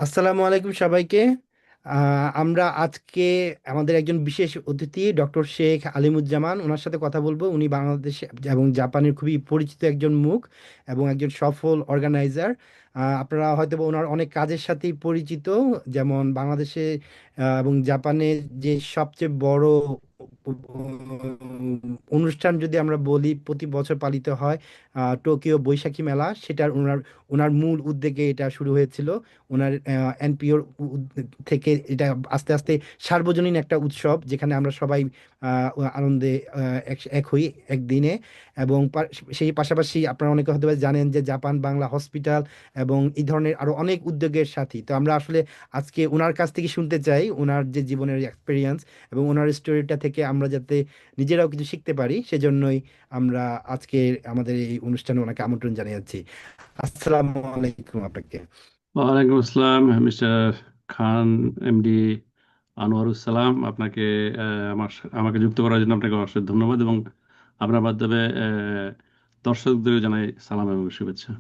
আসসালামু আলাইকুম সবাইকে। আমরা আজকে আমাদের একজন বিশেষ অতিথি ডক্টর শেখ আলিমুজ্জামান ওনার সাথে কথা বলবো। উনি বাংলাদেশ এবং জাপানের খুবই পরিচিত একজন মুখ এবং একজন সফল অর্গানাইজার। আপনারা হয়তো বা ওনার অনেক কাজের সাথেই পরিচিত, যেমন বাংলাদেশে এবং জাপানের যে সবচেয়ে বড় অনুষ্ঠান যদি আমরা বলি প্রতি বছর পালিত হয়, টোকিও বৈশাখী মেলা, সেটার ওনার ওনার মূল উদ্যোগে এটা শুরু হয়েছিল। ওনার এনপিওর থেকে এটা আস্তে আস্তে সার্বজনীন একটা উৎসব, যেখানে আমরা সবাই আনন্দে এক এক হই একদিনে। এবং সেই পাশাপাশি আপনারা অনেকে হয়তো বা জানেন যে জাপান বাংলা হসপিটাল এবং এই ধরনের আরো অনেক উদ্যোগের সাথী। তো আমরা আসলে আজকে ওনার কাছ থেকে শুনতে চাই ওনার যে জীবনের এক্সপিরিয়েন্স, এবং ওনার স্টোরিটা থেকে আমরা যাতে নিজেরাও কিছু শিখতে পারি, সেজন্যই আমরা আজকে আমাদের এই অনুষ্ঠানে ওনাকে আমন্ত্রণ জানিয়েছি। আসসালামু আলাইকুম আপনাকে। ওয়ালাইকুম আসসালাম মিস্টার খান, এমডি আনোয়ারুসালাম। আপনাকে আমাকে যুক্ত করার জন্য আপনাকে অশেষ ধন্যবাদ, এবং আপনার মাধ্যমে দর্শকদের জানাই সালাম এবং শুভেচ্ছা।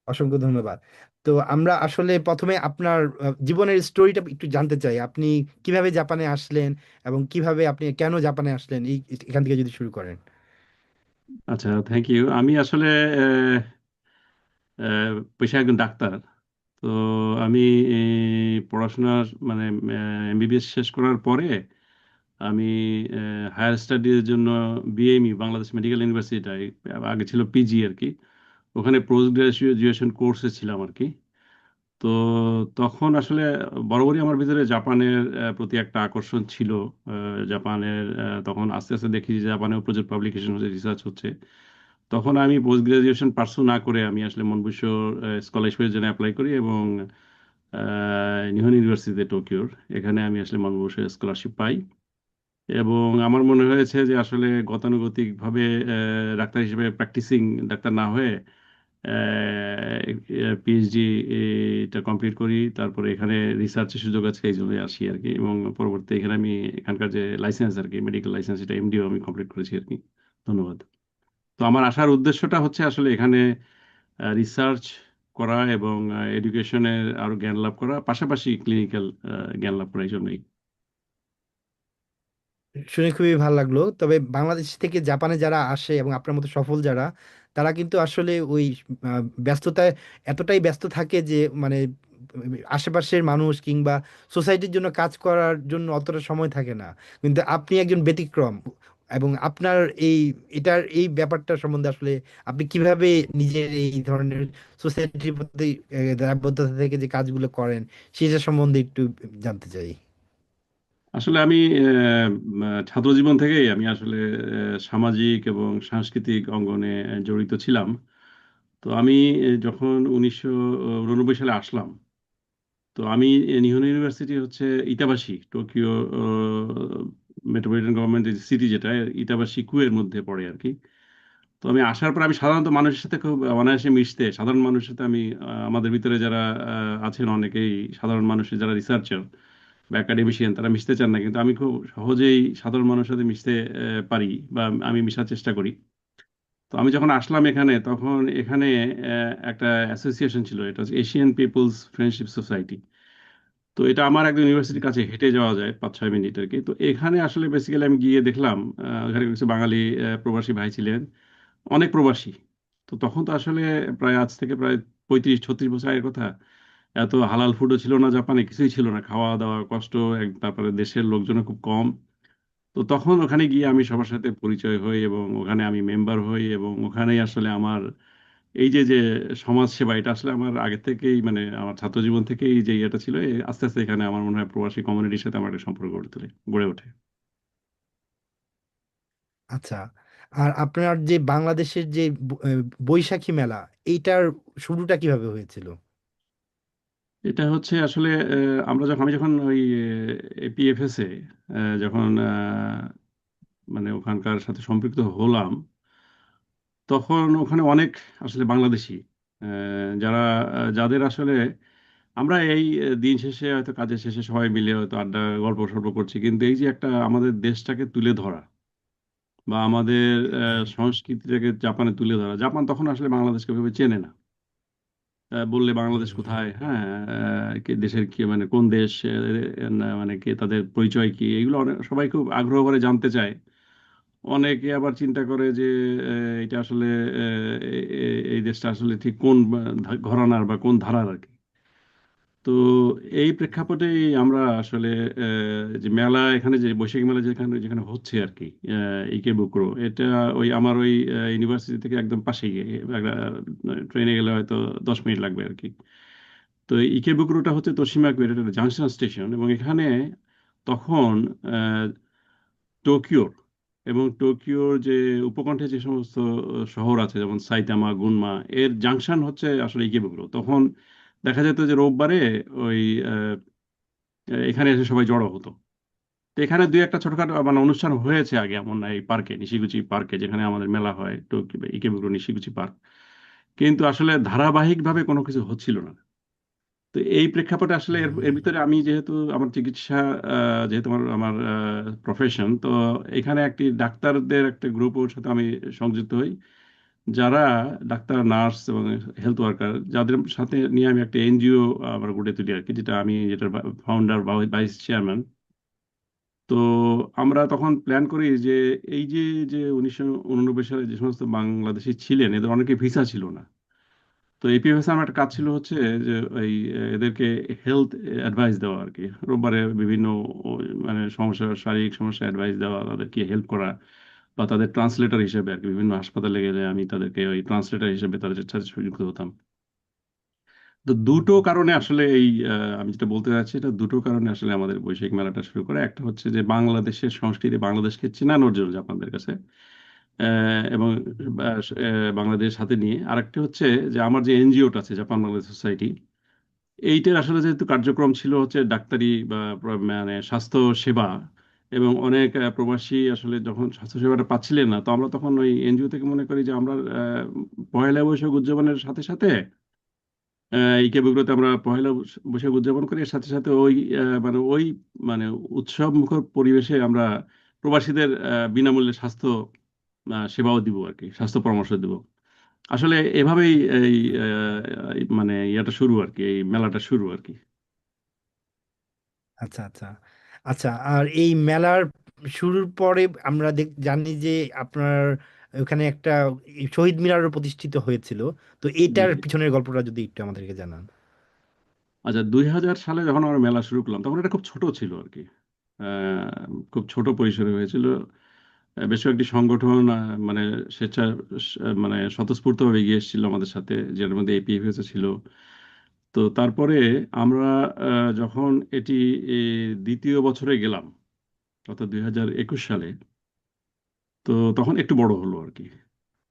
অসংখ্য ধন্যবাদ। তো আমরা আসলে প্রথমে আপনার জীবনের স্টোরিটা একটু জানতে চাই। আপনি কিভাবে জাপানে আসলেন এবং কিভাবে আপনি কেন জাপানে আসলেন, এই এখান থেকে যদি শুরু করেন। আচ্ছা, থ্যাংক ইউ। আমি আসলে আহ, পেশায় একজন ডাক্তার। তো আমি পড়াশোনার মানে এমবিবিএস শেষ করার পরে আমি হায়ার স্টাডিজের জন্য বিএমইউ বাংলাদেশ মেডিকেল ইউনিভার্সিটি, আগে ছিল পিজি আর কি, ওখানে পোস্ট গ্রাজুয়েশন কোর্সে ছিলাম আর কি। তো তখন আসলে বরাবরই আমার ভিতরে জাপানের প্রতি একটা আকর্ষণ ছিল। জাপানের তখন আস্তে আস্তে দেখি যে জাপানেও প্রচুর পাবলিকেশন হচ্ছে, রিসার্চ হচ্ছে। তখন আমি পোস্ট গ্রাজুয়েশন পার্সু না করে আমি আসলে মনবুসো স্কলারশিপের জন্য অ্যাপ্লাই করি, এবং নিহন ইউনিভার্সিটিতে টোকিওর, এখানে আমি আসলে মনবুসো স্কলারশিপ পাই। এবং আমার মনে হয়েছে যে আসলে গতানুগতিকভাবে ডাক্তার হিসেবে প্র্যাকটিসিং ডাক্তার না হয়ে পিএইচডি এটা কমপ্লিট করি, তারপরে এখানে রিসার্চের সুযোগ আছে, এই জন্যই আসি আর কি। এবং পরবর্তী এখানে আমি এখানকার যে লাইসেন্স আর কি, মেডিকেল লাইসেন্স, এটা এমডিও আমি কমপ্লিট করেছি আর কি। ধন্যবাদ। তো আমার আসার উদ্দেশ্যটা হচ্ছে আসলে এখানে রিসার্চ করা এবং এডুকেশনের আরো জ্ঞান লাভ করা, পাশাপাশি ক্লিনিক্যাল জ্ঞান লাভ করা, এই জন্যই। শুনে খুবই ভালো লাগলো। তবে বাংলাদেশ থেকে জাপানে যারা আসে এবং আপনার মতো সফল যারা, তারা কিন্তু আসলে ওই ব্যস্ততায় এতটাই ব্যস্ত থাকে যে মানে আশেপাশের মানুষ কিংবা সোসাইটির জন্য কাজ করার জন্য অতটা সময় থাকে না। কিন্তু আপনি একজন ব্যতিক্রম, এবং আপনার এই এটার এই ব্যাপারটা সম্বন্ধে আসলে আপনি কিভাবে নিজের এই ধরনের সোসাইটির প্রতি দায়বদ্ধতা থেকে যে কাজগুলো করেন সেটা সম্বন্ধে একটু জানতে চাই। আসলে আমি ছাত্র জীবন থেকেই আমি আসলে সামাজিক এবং সাংস্কৃতিক অঙ্গনে জড়িত ছিলাম। তো আমি যখন 1989 সালে আসলাম, তো আমি নিহন ইউনিভার্সিটি হচ্ছে ইতাবাসি, টোকিও মেট্রোপলিটন গভর্নমেন্ট সিটি, যেটা ইতাবাসি কুয়ের মধ্যে পড়ে আর কি। তো আমি আসার পর আমি সাধারণত মানুষের সাথে খুব অনায়াসে মিশতে, সাধারণ মানুষের সাথে আমি আমাদের ভিতরে যারা আছেন অনেকেই সাধারণ মানুষের, যারা রিসার্চার বা একাডেমিশিয়ান, তারা মিশতে চান না, কিন্তু আমি খুব সহজেই সাধারণ মানুষের সাথে মিশতে পারি, বা আমি মিশার চেষ্টা করি। তো আমি যখন আসলাম এখানে, তখন এখানে একটা অ্যাসোসিয়েশন ছিল, এটা হচ্ছে এশিয়ান পিপলস ফ্রেন্ডশিপ সোসাইটি। তো এটা আমার একদম ইউনিভার্সিটির কাছে হেঁটে যাওয়া যায় 5-6 মিনিট আর কি। তো এখানে আসলে বেসিক্যালি আমি গিয়ে দেখলাম এখানে কিছু বাঙালি প্রবাসী ভাই ছিলেন, অনেক প্রবাসী। তো তখন তো আসলে প্রায় আজ থেকে প্রায় 35-36 বছর আগের কথা। এত হালাল ফুডও ছিল না জাপানে, কিছুই ছিল না, খাওয়া দাওয়া কষ্ট, তারপরে দেশের লোকজনও খুব কম। তো তখন ওখানে গিয়ে আমি সবার সাথে পরিচয় হই, এবং ওখানে আমি মেম্বার হই, এবং ওখানেই আসলে আমার এই যে যে সমাজ সেবা, এটা আসলে আমার আগে থেকেই, মানে আমার ছাত্র জীবন থেকেই যে ইয়েটা ছিল, আস্তে আস্তে এখানে আমার মনে হয় প্রবাসী কমিউনিটির সাথে আমার একটা সম্পর্ক গড়ে ওঠে। আচ্ছা। আর আপনার যে বাংলাদেশের যে বৈশাখী মেলা, এইটার শুরুটা কিভাবে হয়েছিল? এটা হচ্ছে আসলে আমি যখন ওই এপিএফএস এ যখন মানে ওখানকার সাথে সম্পৃক্ত হলাম, তখন ওখানে অনেক আসলে বাংলাদেশি যারা যাদের আসলে আমরা এই দিন শেষে হয়তো কাজের শেষে সবাই মিলে হয়তো আড্ডা গল্প সল্প করছি, কিন্তু এই যে একটা আমাদের দেশটাকে তুলে ধরা বা আমাদের হ্যাঁ। সংস্কৃতিটাকে জাপানে তুলে ধরা, জাপান তখন আসলে বাংলাদেশকে ওইভাবে চেনে না। বললে হুম বাংলাদেশ হুম কোথায়, হ্যাঁ, দেশের কি মানে কোন দেশ, মানে কে, তাদের পরিচয় কি, এগুলো অনেক সবাই খুব আগ্রহ করে জানতে চায়। অনেকে আবার চিন্তা করে যে এটা আসলে এই দেশটা আসলে ঠিক কোন ঘরানার বা কোন ধারার আর কি। তো এই প্রেক্ষাপটেই আমরা আসলে যে মেলা, এখানে যে বৈশাখী মেলা যেখানে যেখানে হচ্ছে আর কি, ইকে বুকরো, এটা ওই আমার ওই ইউনিভার্সিটি থেকে একদম পাশেই, ট্রেনে গেলে হয়তো 10 মিনিট লাগবে আর কি। তো ইকে বুকরোটা হচ্ছে তোশিমা কোয়ারিটার জাংশন স্টেশন, এবং এখানে তখন আহ, টোকিওর এবং টোকিওর যে উপকণ্ঠে যে সমস্ত শহর আছে, যেমন সাইতামা, গুনমা, এর জাংশন হচ্ছে আসলে ইকেবুকুরো। তখন দেখা যেত যে রোববারে ওই আহ, এখানে এসে সবাই জড়ো হতো। তো এখানে দুই একটা ছোটখাটো মানে অনুষ্ঠান হয়েছে আগে, এমন এই পার্কে, নিশিগুচি পার্কে, যেখানে আমাদের মেলা হয়, টোকিও ইকেবুকুরো নিশিগুচি পার্ক। কিন্তু আসলে ধারাবাহিকভাবে কোনো কিছু হচ্ছিল না। তো এই প্রেক্ষাপটে আসলে এর এর হুম। ভিতরে আমি যেহেতু আমার চিকিৎসা, যেহেতু আমার আমার প্রফেশন, তো এখানে একটি ডাক্তারদের একটা গ্রুপের সাথে আমি সংযুক্ত হই, যারা ডাক্তার, নার্স এবং হেলথ ওয়ার্কার, যাদের সাথে নিয়ে আমি একটা এনজিও আমার গড়ে তুলি আর কি, যেটা আমি, যেটার ফাউন্ডার বা ভাইস চেয়ারম্যান। তো আমরা তখন প্ল্যান করি যে এই যে যে 1989 সালে যে সমস্ত বাংলাদেশি ছিলেন, এদের অনেকে ভিসা ছিল না। তো এপিএফএস আমার একটা কাজ ছিল হচ্ছে যে ওই এদেরকে হেলথ অ্যাডভাইস দেওয়া আর কি, রোববারে বিভিন্ন মানে সমস্যা, শারীরিক সমস্যা অ্যাডভাইস দেওয়া, তাদেরকে হেল্প করা, বা তাদের ট্রান্সলেটর হিসেবে আর কি, বিভিন্ন হাসপাতালে গেলে আমি তাদেরকে ওই ট্রান্সলেটর হিসেবে তাদের সাথে সংযুক্ত হতাম। তো দুটো কারণে আসলে এই আমি যেটা বলতে চাচ্ছি, এটা দুটো কারণে আসলে আমাদের বৈশ্বিক মেলাটা শুরু করে। একটা হচ্ছে যে বাংলাদেশের সংস্কৃতি, বাংলাদেশকে চেনানোর জন্য জাপানদের কাছে, এবং বাংলাদেশ হাতে নিয়ে। আরেকটা হচ্ছে যে আমার যে এনজিওটা আছে, জাপান বাংলাদেশ সোসাইটি, এইটার আসলে যেহেতু কার্যক্রম ছিল হচ্ছে ডাক্তারি বা মানে স্বাস্থ্য সেবা, এবং অনেক প্রবাসী আসলে যখন স্বাস্থ্য সেবাটা পাচ্ছিলেন না, তো আমরা তখন ওই এনজিও থেকে মনে করি যে আমরা পহেলা বৈশাখ উদযাপনের সাথে সাথে ইকে বিগ্রতে আমরা পহেলা বৈশাখ উদযাপন করি, এর সাথে সাথে ওই মানে ওই মানে উৎসব মুখর পরিবেশে আমরা প্রবাসীদের বিনামূল্যে স্বাস্থ্য সেবাও দিব আর কি, স্বাস্থ্য পরামর্শ দিব। আসলে এভাবেই এই মানে ইয়াটা শুরু আর কি, এই মেলাটা শুরু আর কি। আচ্ছা আচ্ছা আচ্ছা। আর এই মেলার শুরুর পরে আমরা জানি যে আপনার ওখানে একটা শহীদ মিনারও প্রতিষ্ঠিত হয়েছিল। তো জি এটার জি। পিছনের গল্পটা যদি একটু আমাদেরকে জানান। আচ্ছা, 2000 সালে যখন আমরা মেলা শুরু করলাম, তখন এটা খুব ছোট ছিল আর কি, খুব ছোট পরিসরে হয়েছিল। বেশ কয়েকটি সংগঠন মানে স্বেচ্ছা মানে স্বতঃস্ফূর্তভাবে এগিয়ে এসেছিল আমাদের সাথে, যার মধ্যে এপিএফএস ছিল। তো তারপরে আমরা যখন এটি দ্বিতীয় বছরে গেলাম, অর্থাৎ 2021 সালে, তো তখন একটু বড় হলো আর কি।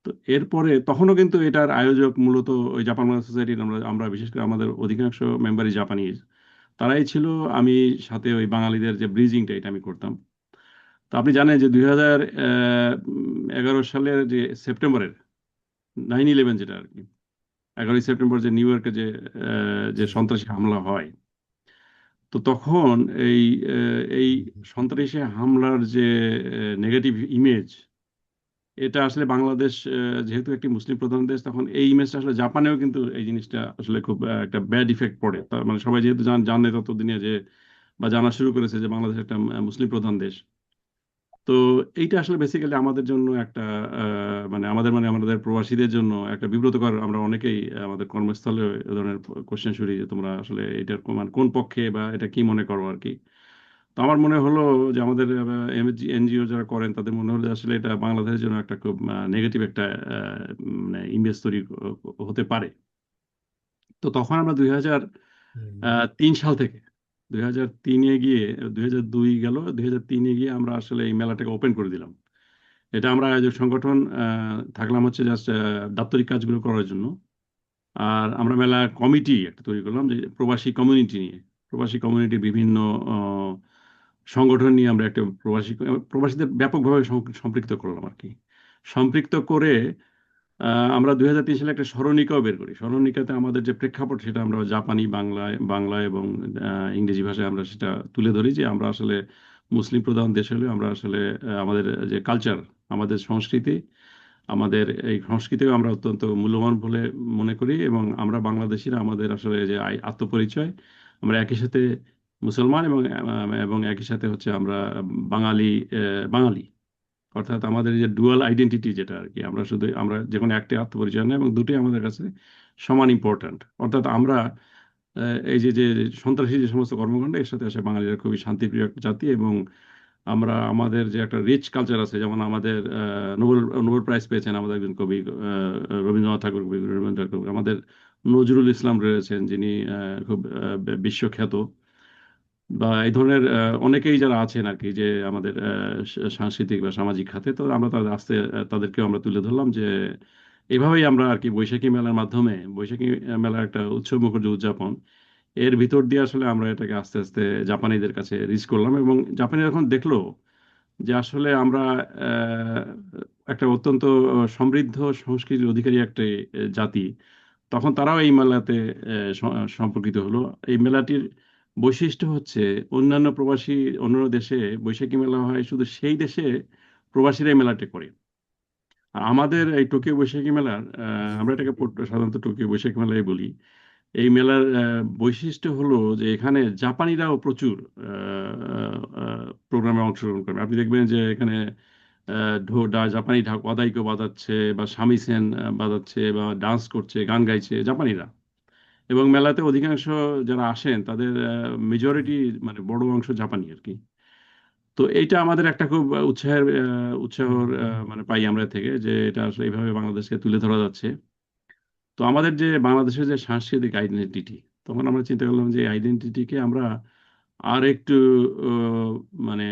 তো এরপরে তখনও কিন্তু এটার আয়োজক মূলত ওই জাপান বাংলা সোসাইটির, আমরা আমরা বিশেষ করে আমাদের অধিকাংশ মেম্বারই জাপানিজ, তারাই ছিল। আমি সাথে ওই বাঙালিদের যে ব্রিজিংটা, এটা আমি করতাম। তো আপনি জানেন যে 2011 সালের যে সেপ্টেম্বরের 9/11, যেটা আর কি, 11ই সেপ্টেম্বর যে নিউ ইয়র্কে যে যে জি জি। সন্ত্রাসী হামলা হয়, তো তখন এই এই হুম, হুম। সন্ত্রাসী হামলার যে নেগেটিভ ইমেজ, এটা আসলে বাংলাদেশ যেহেতু একটি মুসলিম প্রধান দেশ, তখন এই ইমেজটা আসলে জাপানেও কিন্তু এই জিনিসটা আসলে খুব একটা ব্যাড ইফেক্ট পড়ে। তার মানে সবাই যেহেতু জানে ততদিনে যে, বা জানা শুরু করেছে যে বাংলাদেশ একটা মুসলিম প্রধান দেশ। তো এইটা আসলে বেসিক্যালি আমাদের জন্য একটা মানে আমাদের প্রবাসীদের জন্য একটা বিব্রতকর। আমরা অনেকেই আমাদের কর্মস্থলে এ ধরনের কোশ্চেন শুনি যে তোমরা আসলে এটার মানে কোন পক্ষে, বা এটা কি মনে করো আর কি। তো আমার মনে হলো যে আমাদের এনজিও যারা করেন, তাদের মনে হলো যে আসলে এটা বাংলাদেশের জন্য একটা খুব নেগেটিভ একটা মানে ইমেজ তৈরি হতে পারে। তো তখন আমরা দুই হাজার হুম। তিন সাল থেকে, 2003-এ গিয়ে, 2002 গেল, 2003-এ গিয়ে আমরা আসলে এই মেলাটাকে ওপেন করে দিলাম। এটা আমরা আয়োজক সংগঠন থাকলাম হচ্ছে জাস্ট দাপ্তরিক কাজগুলো করার জন্য। আর আমরা মেলা কমিটি একটা তৈরি করলাম, যে প্রবাসী কমিউনিটি নিয়ে, প্রবাসী কমিউনিটির বিভিন্ন আহ, সংগঠন নিয়ে আমরা একটা প্রবাসীদের ব্যাপকভাবে সম্পৃক্ত করলাম আর কি। সম্পৃক্ত করে আমরা 2003 সালে একটা স্মরণিকাও বের করি। স্মরণিকাতে আমাদের যে প্রেক্ষাপট, সেটা আমরা জাপানি, বাংলা এবং ইংরেজি ভাষায় আমরা সেটা তুলে ধরি, যে আমরা আসলে মুসলিম প্রধান দেশ হলেও আমরা আসলে আমাদের যে কালচার, আমাদের সংস্কৃতি, আমাদের এই সংস্কৃতিকে আমরা অত্যন্ত মূল্যবান বলে মনে করি, এবং আমরা বাংলাদেশিরা আমাদের আসলে যে আত্মপরিচয়, আমরা একই সাথে মুসলমান এবং একই সাথে হচ্ছে আমরা বাঙালি। বাঙালি অর্থাৎ আমাদের এই যে ডুয়াল আইডেন্টিটি যেটা আর কি, আমরা শুধু আমরা যে কোনো একটি আত্মপরিচয় না, এবং দুটোই আমাদের কাছে সমান ইম্পর্ট্যান্ট। অর্থাৎ আমরা এই যে যে সন্ত্রাসী যে সমস্ত কর্মকাণ্ড, এর সাথে আসে বাঙালিরা খুবই শান্তিপ্রিয় একটা জাতি। এবং আমরা আমাদের যে একটা রিচ কালচার আছে, যেমন আমাদের নোবেল নোবেল প্রাইজ পেয়েছেন আমাদের একজন কবি, রবীন্দ্রনাথ ঠাকুর, কবি রবীন্দ্রনাথ ঠাকুর। আমাদের নজরুল ইসলাম রয়েছেন, যিনি খুব বিশ্বখ্যাত। বা এই ধরনের অনেকেই যারা আছেন আর কি, যে আমাদের সাংস্কৃতিক বা সামাজিক খাতে, তো আমরা তাদের তাদেরকেও আমরা তুলে ধরলাম যে এভাবেই আমরা আর কি বৈশাখী মেলার মাধ্যমে, বৈশাখী মেলার একটা উৎসব মুখর যে উদযাপন, এর ভিতর দিয়ে আসলে আমরা এটাকে আস্তে আস্তে জাপানিদের কাছে রিচ করলাম। এবং জাপানিরা এখন দেখলো যে আসলে আমরা আহ, একটা অত্যন্ত সমৃদ্ধ সংস্কৃতির অধিকারী একটা জাতি। তখন তারাও এই মেলাতে সম্পর্কিত হলো। এই মেলাটির বৈশিষ্ট্য হচ্ছে, অন্যান্য প্রবাসী অন্যান্য দেশে বৈশাখী মেলা হয়, শুধু সেই দেশে প্রবাসীরা এই মেলাটি করে। আর আমাদের এই টোকিও বৈশাখী মেলার, আমরা এটাকে সাধারণত টোকিও বৈশাখী মেলাই বলি। এই মেলার বৈশিষ্ট্য হলো যে এখানে জাপানিরাও প্রচুর প্রোগ্রামে অংশগ্রহণ করবে। আপনি দেখবেন যে এখানে জাপানি অদাইকো বাজাচ্ছে, বা শামিসেন বাজাচ্ছে, বা ডান্স করছে, গান গাইছে জাপানিরা। এবং মেলাতে অধিকাংশ যারা আসেন তাদের মেজরিটি, মানে বড় অংশ জাপানি আর কি। তো এইটা আমাদের একটা খুব উৎসাহর মানে পাই আমরা এর থেকে, যে এটা আসলে এইভাবে বাংলাদেশকে তুলে ধরা যাচ্ছে। তো আমাদের যে বাংলাদেশের যে সাংস্কৃতিক আইডেন্টিটি, তখন আমরা চিন্তা করলাম যে আইডেন্টিটিকে আমরা আর একটু আহ, মানে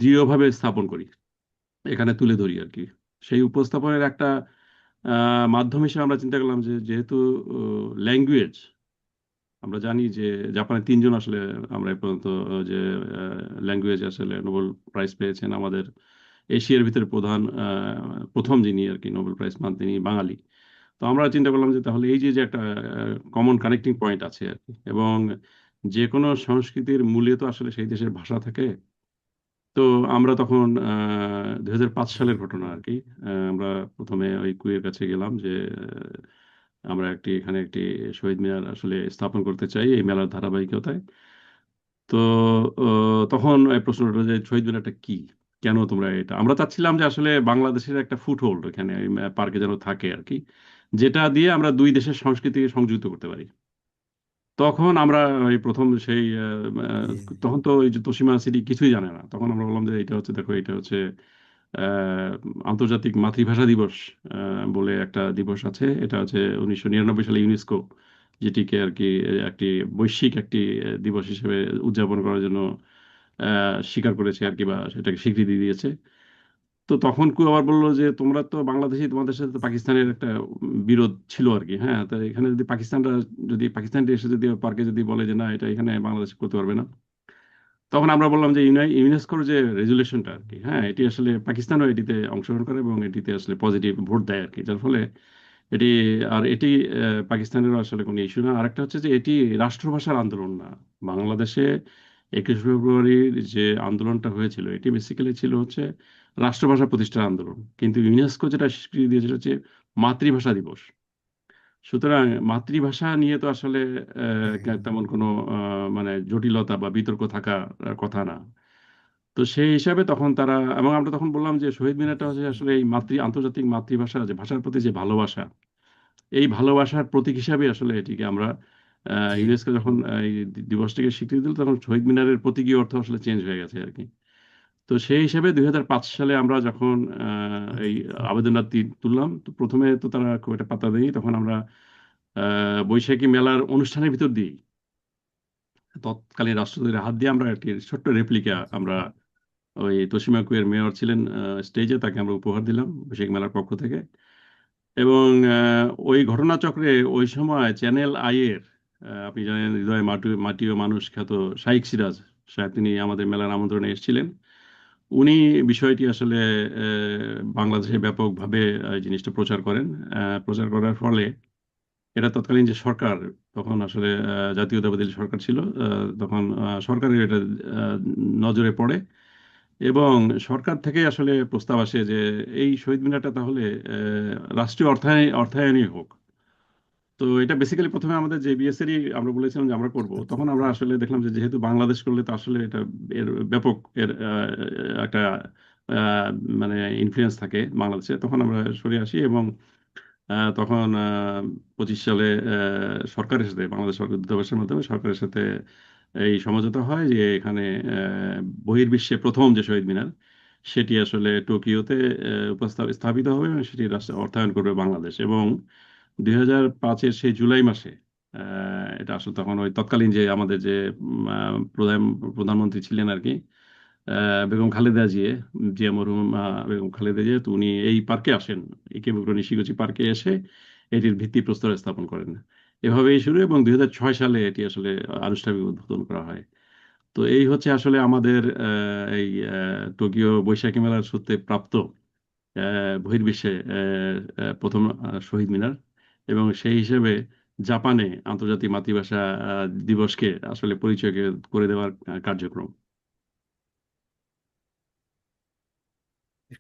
দৃঢ়ভাবে স্থাপন করি, এখানে তুলে ধরি আর কি। সেই উপস্থাপনের একটা মাধ্যম হিসেবে আমরা চিন্তা করলাম যে যেহেতু ল্যাঙ্গুয়েজ, আমরা জানি যে জাপানে তিনজন আসলে আমরা এ পর্যন্ত যে ল্যাঙ্গুয়েজ আসলে নোবেল প্রাইজ পেয়েছেন, আমাদের এশিয়ার ভিতরে প্রথম যিনি আর কি নোবেল প্রাইজ পান, তিনি বাঙালি। তো আমরা চিন্তা করলাম যে তাহলে এই যে যে একটা কমন কানেক্টিং পয়েন্ট আছে আর কি, এবং যে কোনো সংস্কৃতির মূলে তো আসলে সেই দেশের ভাষা থাকে। তো আমরা তখন 2005 সালের ঘটনা আর কি, আমরা প্রথমে ওই কুয়ের কাছে গেলাম যে আমরা এখানে একটি শহীদ মিনার আসলে স্থাপন করতে চাই এই মেলার ধারাবাহিকতায়। তো তখন এই প্রশ্ন উঠলো যে শহীদ মিনারটা কি, কেন তোমরা এটা, আমরা চাচ্ছিলাম যে আসলে বাংলাদেশের একটা ফুটহোল্ড এখানে পার্কে যেন থাকে আর কি, যেটা দিয়ে আমরা দুই দেশের সংস্কৃতিকে সংযুক্ত করতে পারি। তখন আমরা ওই প্রথম সেই তখন তো এই যে তোশিমা সিটি কিছুই জানে না, তখন আমরা বললাম যে এটা হচ্ছে, দেখো এটা হচ্ছে আন্তর্জাতিক মাতৃভাষা দিবস বলে একটা দিবস আছে। এটা হচ্ছে 1999 সালে ইউনেস্কো যেটিকে আর কি একটি বৈশ্বিক একটি দিবস হিসেবে উদযাপন করার জন্য স্বীকার করেছে আর কি, বা সেটাকে স্বীকৃতি দিয়েছে। তো তখন কেউ আবার বললো যে তোমরা তো বাংলাদেশি, তোমাদের সাথে তো পাকিস্তানের একটা বিরোধ ছিল আর কি। হ্যাঁ, তো এখানে যদি পাকিস্তানটা এসে যদি পার্কে যদি বলে যে না, এটা এখানে বাংলাদেশ করতে পারবে না, তখন আমরা বললাম যে ইউনেস্কোর যে রেজুলেশনটা আর কি, হ্যাঁ, এটি আসলে পাকিস্তানও এটিতে অংশগ্রহণ করে এবং এটিতে আসলে পজিটিভ ভোট দেয় আর কি, যার ফলে এটি, আর এটি পাকিস্তানেরও আসলে কোনো ইস্যু না। আরেকটা হচ্ছে যে এটি রাষ্ট্রভাষার আন্দোলন না। বাংলাদেশে 21 ফেব্রুয়ারির যে আন্দোলনটা হয়েছিল, এটি বেসিক্যালি ছিল হচ্ছে রাষ্ট্রভাষা প্রতিষ্ঠার আন্দোলন, কিন্তু ইউনেস্কো যেটা স্বীকৃতি দিয়েছিল হচ্ছে মাতৃভাষা দিবস। সুতরাং মাতৃভাষা নিয়ে তো আসলে তেমন কোনো মানে জটিলতা বা বিতর্ক থাকার কথা না। তো সেই হিসাবে তখন তারা, এবং আমরা তখন বললাম যে শহীদ মিনারটা হচ্ছে আসলে এই আন্তর্জাতিক মাতৃভাষা, যে ভাষার প্রতি যে ভালোবাসা, এই ভালোবাসার প্রতীক হিসাবে আসলে এটিকে আমরা ইউনেস্কো যখন এই দিবসটিকে স্বীকৃতি দিল, তখন শহীদ মিনারের প্রতীকী অর্থ আসলে চেঞ্জ হয়ে গেছে আর কি। তো সেই হিসাবে 2005 সালে আমরা যখন এই আবেদনটা তুললাম, তো প্রথমে তো তারা খুব একটা পাত্তা দেয়নি। তখন আমরা বৈশাখী মেলার অনুষ্ঠানের ভিতর দিয়েই তৎকালীন রাষ্ট্রপতির হাত দিয়ে আমরা একটি ছোট্ট রেপ্লিকা আমরা, ওই তোশিমা কুয়ের মেয়র ছিলেন স্টেজে, তাকে আমরা উপহার দিলাম বৈশাখী মেলার পক্ষ থেকে। এবং ওই ঘটনাচক্রে ওই সময় চ্যানেল আইয়ের, আপনি জানেন হৃদয় মাটিও মানুষ খ্যাত শাইখ সিরাজ সাহেব, তিনি আমাদের মেলার আমন্ত্রণে এসেছিলেন। উনি বিষয়টি আসলে বাংলাদেশে ব্যাপকভাবে জিনিসটা প্রচার করেন। প্রচার করার ফলে এটা তৎকালীন যে সরকার, তখন আসলে জাতীয়তাবাদী সরকার ছিল, তখন সরকারের এটা আহ, নজরে পড়ে। এবং সরকার থেকে আসলে প্রস্তাব আসে যে এই শহীদ মিনারটা তাহলে রাষ্ট্রীয় অর্থায়নই হোক। তো এটা বেসিক্যালি প্রথমে আমাদের জেবিএস এরই আমরা বলেছিলাম যে আমরা করব, তখন আমরা আসলে দেখলাম যে যেহেতু বাংলাদেশ করলে তো আসলে এটা এর ব্যাপক এর একটা আহ, মানে ইনফ্লুয়েন্স থাকে বাংলাদেশে, তখন আমরা সরে আসি এবং তখন 25 সালে সরকারের সাথে, বাংলাদেশ সরকার দূতাবাসের মাধ্যমে সরকারের সাথে এই সমঝোতা হয় যে এখানে বহির্বিশ্বে প্রথম যে শহীদ মিনার সেটি আসলে টোকিওতে স্থাপিত হবে এবং সেটি রাষ্ট্র অর্থায়ন করবে বাংলাদেশ। এবং 2005-এর সেই জুলাই মাসে এটা আসলে তখন ওই তৎকালীন যে আমাদের যে প্রধানমন্ত্রী ছিলেন আর কি, বেগম খালেদা জিয়া মরহুম বেগম খালেদা জিয়া, তো উনি এই পার্কে আসেন, ইকেবুকুরো নিশিগুচি পার্কে এসে এটির ভিত্তিপ্রস্তর স্থাপন করেন। এভাবেই শুরু, এবং 2006 সালে এটি আসলে আনুষ্ঠানিক উদ্বোধন করা হয়। তো এই হচ্ছে আসলে আমাদের এই টোকিও বৈশাখী মেলার সূত্রে প্রাপ্ত বহির্বিশ্বে প্রথম শহীদ মিনার। এবং সেই হিসেবে জাপানে আন্তর্জাতিক মাতৃভাষা দিবসকে আসলে পরিচয় করে দেওয়ার কার্যক্রম।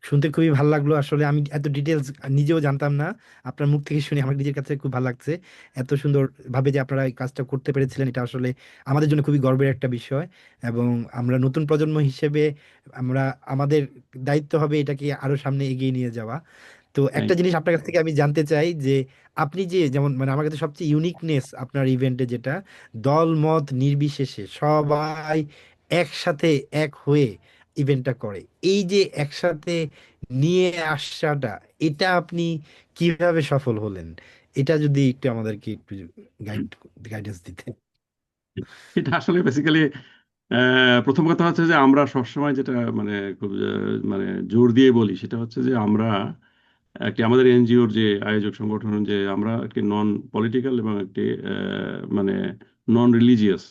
শুনতে খুবই ভালো লাগলো। আসলে আমি এত ডিটেলস নিজেও জানতাম না, আপনার মুখ থেকে শুনে আমার নিজের কাছে খুব ভালো লাগছে। এত সুন্দর ভাবে যে আপনারা এই কাজটা করতে পেরেছিলেন, এটা আসলে আমাদের জন্য খুবই গর্বের একটা বিষয়। এবং আমরা নতুন প্রজন্ম হিসেবে আমরা, আমাদের দায়িত্ব হবে এটাকে আরো সামনে এগিয়ে নিয়ে যাওয়া। তো একটা থ্যাংক জিনিস আপনার কাছ থেকে আমি জানতে চাই যে আপনি যে যেমন, মানে আমার কাছে সবচেয়ে ইউনিকনেস আপনার ইভেন্টে যেটা, দল মত নির্বিশেষে সবাই একসাথে এক হয়ে ইভেন্টটা করে, এই যে একসাথে নিয়ে আসাটা, এটা আপনি কিভাবে সফল হলেন? এটা যদি একটু আমাদেরকে একটু গাইডেন্স দিতেন। এটা আসলে বেসিক্যালি প্রথম কথা হচ্ছে যে আমরা সবসময় যেটা মানে খুব মানে জোর দিয়ে বলি সেটা হচ্ছে যে আমরা একটি আমাদের এনজিওর যে আয়োজক সংগঠন, যে আমরা একটি নন পলিটিক্যাল এবং একটি মানে নন রিলিজিয়াস